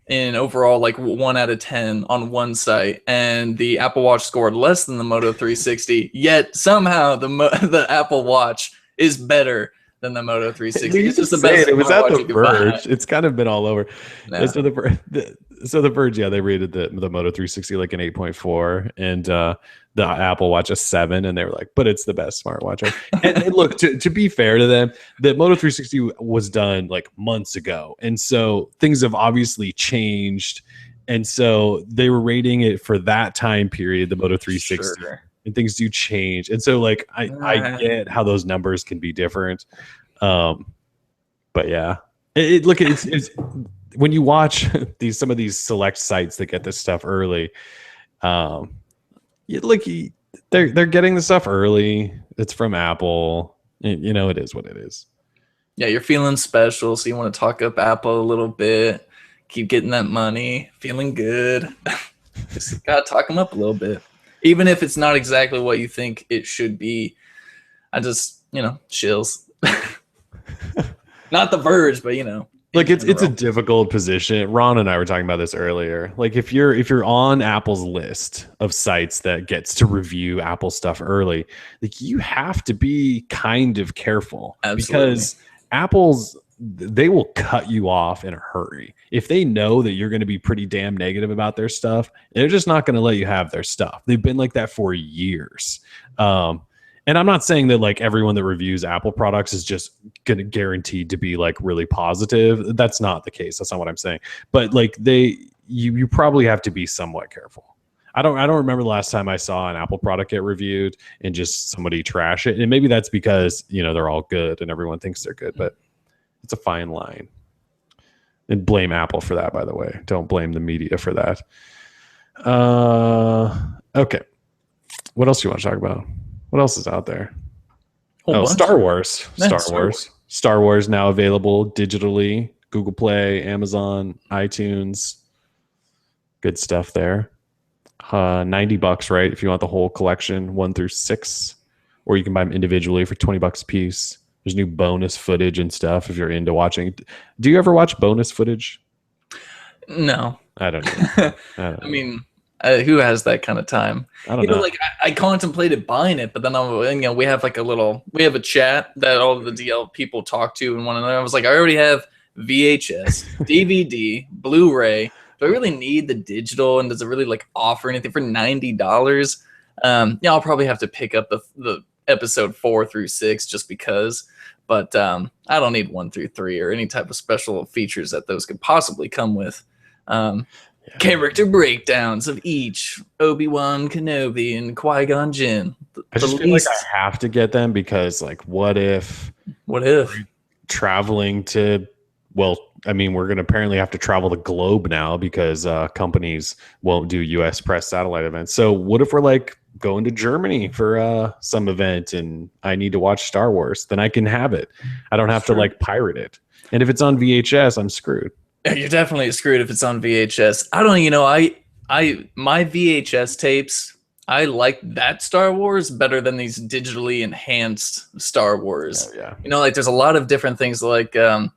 in overall, like 1 out of 10 on one site, and the Apple Watch scored less than the Moto 360. Yet somehow the Apple Watch is better than the Moto 360. It's just the best. It was at the Verge. It's kind of been all over. Yeah. So the Verge, yeah, they rated the Moto 360 like an 8.4, and the Apple Watch a 7, and they were like, but it's the best smartwatch. And look, to be fair to them, the Moto 360 was done like months ago, and so things have obviously changed, and so they were rating it for that time period, the Moto 360. Sure. And things do change, and so like I get how those numbers can be different, but yeah, it's when you watch some of these select sites that get this stuff early, they're getting the stuff early. It's from Apple, and, it is what it is. Yeah, you're feeling special, so you want to talk up Apple a little bit, keep getting that money, feeling good. Just gotta talk them up a little bit. Even if it's not exactly what you think it should be, I just, chills. Not the Verge, but Like it's a difficult position. Ron and I were talking about this earlier. Like if you're on Apple's list of sites that gets to review Apple stuff early, like you have to be kind of careful. Absolutely. Because they will cut you off in a hurry. If they know that you're going to be pretty damn negative about their stuff, they're just not going to let you have their stuff. They've been like that for years. And I'm not saying that like everyone that reviews Apple products is just going to guaranteed to be like really positive. That's not the case. That's not what I'm saying. But like you probably have to be somewhat careful. I don't remember the last time I saw an Apple product get reviewed and just somebody trash it. And maybe that's because, they're all good and everyone thinks they're good, but it's a fine line. And blame Apple for that, by the way. Don't blame the media for that. Okay. What else do you want to talk about? What else is out there? Star Wars. Star Wars now available digitally. Google Play, Amazon, iTunes. Good stuff there. $90, right? If you want the whole collection, 1 through 6. Or you can buy them individually for $20 a piece. There's new bonus footage and stuff if you're into watching. Do you ever watch bonus footage? No. I don't know. I mean, who has that kind of time? I don't know. Like I contemplated buying it, but then we have a chat that all of the DL people talk to and one another. I was like, I already have VHS, DVD, Blu-ray. Do I really need the digital? And does it really like offer anything for $90? I'll probably have to pick up the episode 4 through 6 just because. But I don't need 1 through 3 or any type of special features that those could possibly come with. Character breakdowns of each Obi-Wan Kenobi and Qui-Gon Jinn. I just feel like I have to get them because, like, what if traveling to, well, I mean, we're going to apparently have to travel the globe now because companies won't do U.S. press satellite events. So what if we're like going to Germany for some event and I need to watch Star Wars? Then I can have it. I don't have to like pirate it. And if it's on VHS, I'm screwed. Yeah, you're definitely screwed if it's on VHS. I don't, my VHS tapes, I like that Star Wars better than these digitally enhanced Star Wars. Oh, yeah. Like there's a lot of different things like in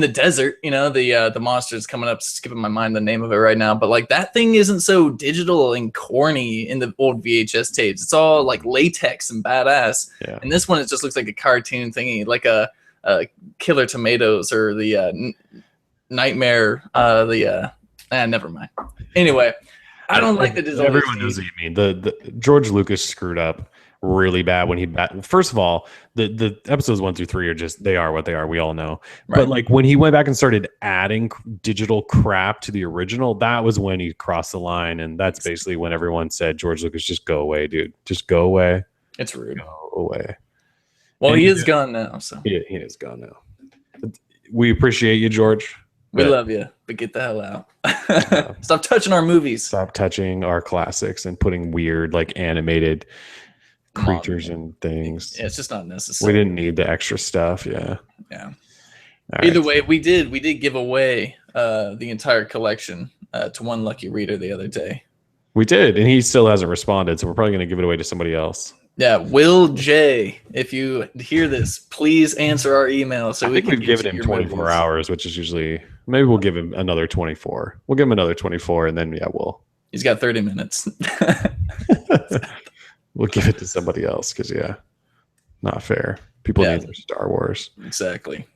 the desert, the monsters coming up, skipping my mind the name of it right now, but like that thing isn't so digital and corny in the old VHS tapes. It's all like latex and badass. Yeah. And this one, it just looks like a cartoon thingy, like a Killer Tomatoes or the Nightmare, never mind. Anyway, I don't like the design. Everyone knows what you mean. The George Lucas screwed up really bad when he first of all, the episodes 1 through 3 are just, they are what they are, we all know. Right. But like when he went back and started adding digital crap to the original, that was when he crossed the line, and that's basically when everyone said, George Lucas, just go away, dude, just go away. It's rude. Go away. Well, he is gone now, so he is gone now. We appreciate you, George. We love you, but get the hell out. Stop touching our movies. Stop touching our classics and putting weird, like, animated creatures and things. Yeah, it's just not necessary. We didn't need the extra stuff. Yeah. Either way, we did give away the entire collection to one lucky reader the other day. We did, and he still hasn't responded, so we're probably going to give it away to somebody else. Yeah, Will J. If you hear this, please answer our email. So I think we've given him 24 hours, which is usually, maybe we'll give him another 24. We'll give him another 24, and then we'll. He's got 30 minutes. We'll give it to somebody else because not fair. People need their Star Wars. Exactly.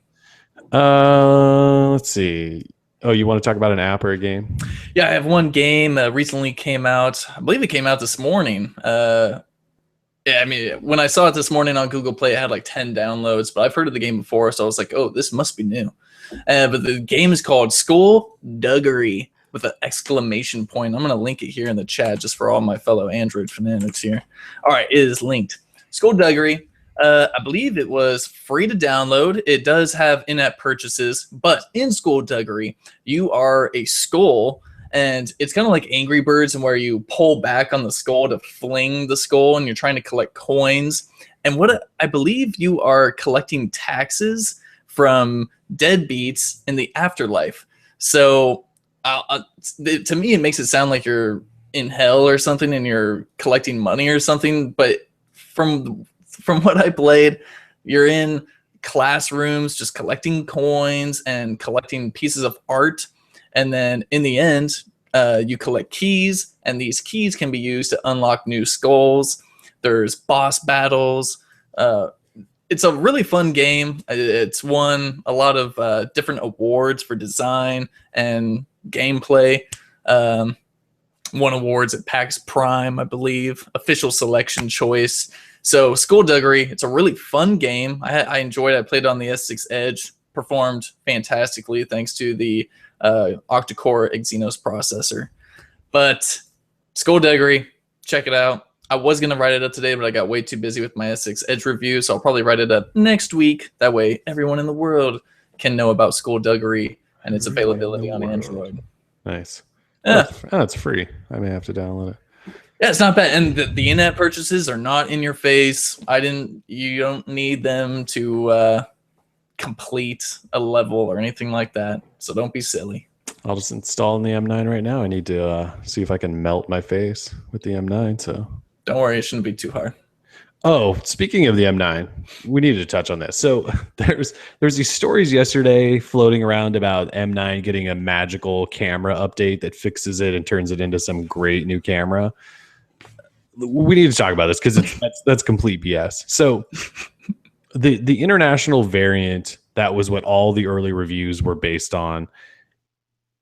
Let's see. Oh, you want to talk about an app or a game? Yeah, I have one game recently came out. I believe it came out this morning. Yeah, I mean, when I saw it this morning on Google Play, it had like 10 downloads, but I've heard of the game before, so I was like, oh, this must be new. But the game is called Skullduggery with an exclamation point. I'm going to link it here in the chat just for all my fellow Android fanatics here. All right, it is linked. Skullduggery, I believe it was free to download. It does have in-app purchases, but in Skullduggery, you are a skull. And it's kind of like Angry Birds, and where you pull back on the skull to fling the skull, and you're trying to collect coins. And what I believe you are collecting taxes from deadbeats in the afterlife. So to me, it makes it sound like you're in hell or something, and you're collecting money or something. But from what I played, you're in classrooms just collecting coins and collecting pieces of art. And then in the end, you collect keys, and these keys can be used to unlock new skulls. There's boss battles. It's a really fun game. It's won a lot of different awards for design and gameplay. Won awards at PAX Prime, I believe. Official selection choice. So Skullduggery, it's a really fun game. I enjoyed it. I played it on the S6 Edge. Performed fantastically thanks to the octa-core Exynos processor. But Skullduggery, check it out. I was going to write it up today, but I got way too busy with my S6 Edge review, so I'll probably write it up next week. That way everyone in the world can know about Skullduggery and its availability on Android. Nice. Yeah. That's free. I may have to download it. Yeah, it's not bad. And the in-app purchases are not in your face. You don't need them to complete a level or anything like that, so don't be silly. I'll just install in the M9 right now. I need to see if I can melt my face with the M9, so don't worry, it shouldn't be too hard. Oh, speaking of the M9, we need to touch on this. So there's these stories yesterday floating around about M9 getting a magical camera update that fixes it and turns it into some great new camera. We need to talk about this because that's complete BS. So the international variant, that was what all the early reviews were based on.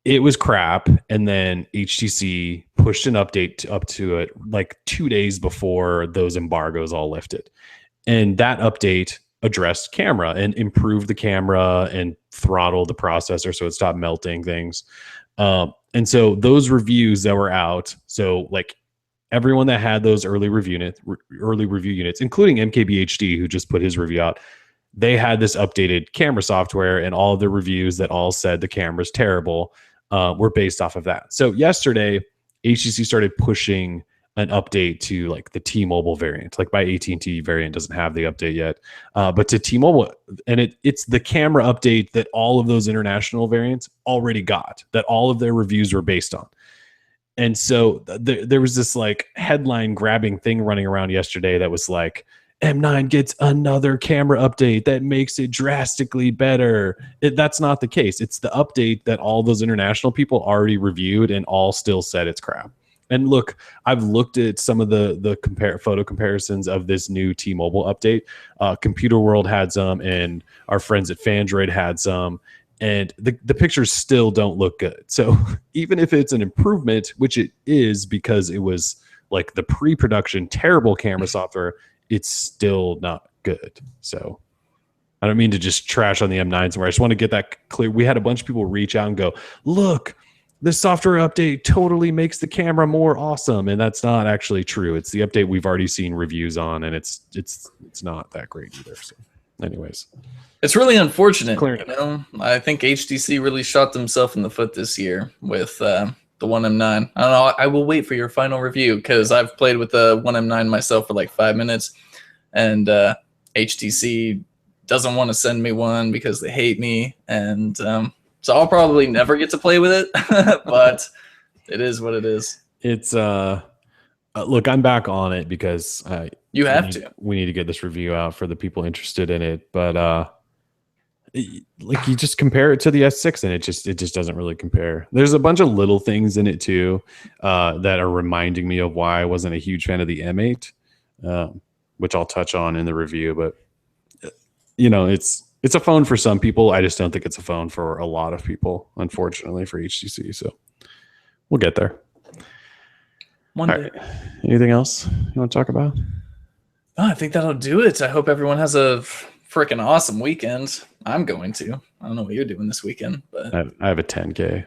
It was crap, and then HTC pushed an update up to it like 2 days before those embargoes all lifted. And that update addressed camera and improved the camera and throttled the processor so it stopped melting things. And so those reviews that were out, so like everyone that had those early review units, including MKBHD, who just put his review out, they had this updated camera software, and all of the reviews that all said the camera's terrible were based off of that. So yesterday, HTC started pushing an update to like the T-Mobile variant. Like my AT&T variant doesn't have the update yet, but to T-Mobile, and it's the camera update that all of those international variants already got, that all of their reviews were based on. And so there was this like headline grabbing thing running around yesterday that was like, M9 gets another camera update that makes it drastically better. That's not the case. It's the update that all those international people already reviewed and all still said it's crap. And look, I've looked at some of the photo comparisons of this new T-Mobile update. Computer World had some, and our friends at Fandroid had some, and the pictures still don't look good. So even if it's an improvement, which it is because it was like the pre-production terrible camera software, it's still not good. So I don't mean to just trash on the M9 somewhere. I just want to get that clear. We had a bunch of people reach out and go, look, this software update totally makes the camera more awesome. And that's not actually true. It's the update we've already seen reviews on, and it's not that great either. So anyways, it's really unfortunate. You know? I think HTC really shot themselves in the foot this year with the One M9. I don't know. I will wait for your final review because I've played with the One M9 myself for like 5 minutes, and HTC doesn't want to send me one because they hate me, and so I'll probably never get to play with it. But it is what it is. It's look, I'm back on it because you have to. We need to get this review out for the people interested in it, but like you just compare it to the S6 and it just doesn't really compare. There's a bunch of little things in it too that are reminding me of why I wasn't a huge fan of the M8, which I'll touch on in the review. But you know, it's a phone for some people. I just don't think it's a phone for a lot of people, unfortunately, for HTC. So we'll get there. One day. Right. Anything else you want to talk about? Oh, I think that'll do it. I hope everyone has a freaking awesome weekend. I'm going to. I don't know what you're doing this weekend, but I have a 10K.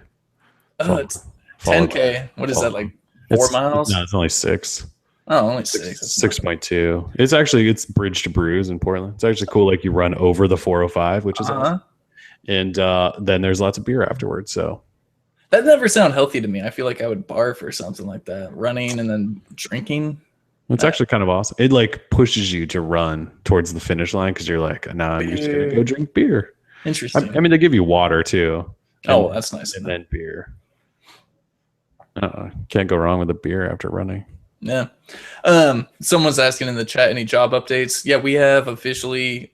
Oh, it's 10K. What is that, like 4 miles? No, it's only 6. Oh, only 6. 6.2. It's Bridge to Bruise in Portland. It's actually cool. Like you run over the 405, which is awesome. And then there's lots of beer afterwards. So that never sounded healthy to me. I feel like I would barf or something like that. Running and then drinking. It's actually kind of awesome. It like pushes you to run towards the finish line because you're like, nah, I'm just gonna go drink beer. Interesting. I mean, they give you water too. Oh, that's nice. And then beer. Can't go wrong with a beer after running. Yeah. Someone's asking in the chat, any job updates? Yeah, we have officially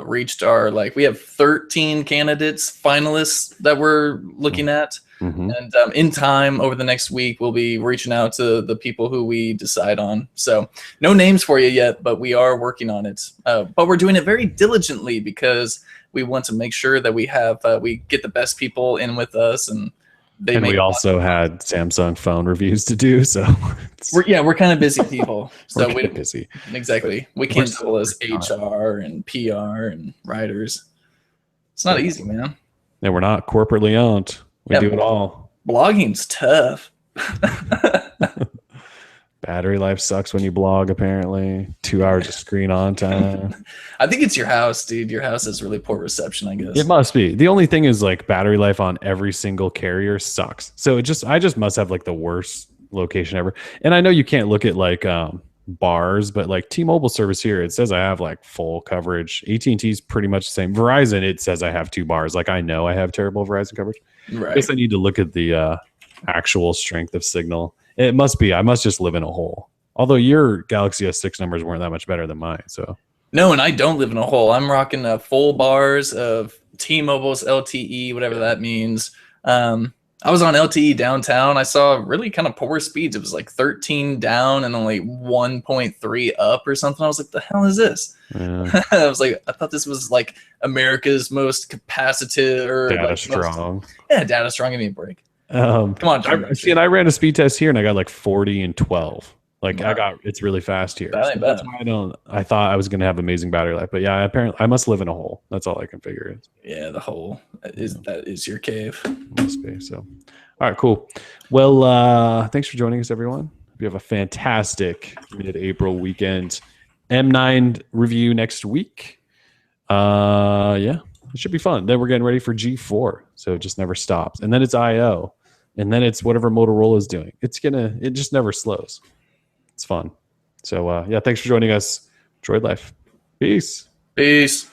reached our, we have 13 candidates, finalists that we're looking at. Mm-hmm. And in time, over the next week, we'll be reaching out to the people who we decide on. So no names for you yet, but we are working on it. But we're doing it very diligently because we want to make sure that we have we get the best people in with us, and we also had Samsung phone reviews to do, so we're kind of busy people. So we're busy. Exactly. We can't double as HR and PR and writers. It's not easy, man. And we're not corporately owned. We do it all. Blogging's tough. Battery life sucks when you blog, apparently. 2 hours of screen on time. I think it's your house, dude. Your house has really poor reception, I guess. It must be. The only thing is battery life on every single carrier sucks. So I just must have the worst location ever. And I know you can't look at bars, but T-Mobile service here, it says I have full coverage. AT&T's pretty much the same. Verizon, it says I have 2 bars. I know I have terrible Verizon coverage. Right. I guess I need to look at the actual strength of signal. It must be. I must just live in a hole. Although your Galaxy S6 numbers weren't that much better than mine. So no, and I don't live in a hole. I'm rocking full bars of T-Mobile's LTE, whatever that means. I was on LTE downtown. I saw really kind of poor speeds. It was 13 down and only 1.3 up or something. I was like, the hell is this? Yeah. I was like, I thought this was America's most capacitive or data strong. Data strong. Give me a break. Come on, I ran a speed test here and I got 40 and 12. Like it's really fast here. That So ain't that's bad. why I thought I was going to have amazing battery life, but yeah, apparently I must live in a hole. That's all I can figure is. Yeah, the hole that is your cave. Must be. So, all right, cool. Well, thanks for joining us, everyone. Hope you have a fantastic mid-April weekend. M9 review next week. Yeah, it should be fun. Then we're getting ready for G4, so it just never stops. And then it's IO, and then it's whatever Motorola is doing. It just never slows. It's fun. So yeah, thanks for joining us. Droid Life. Peace. Peace.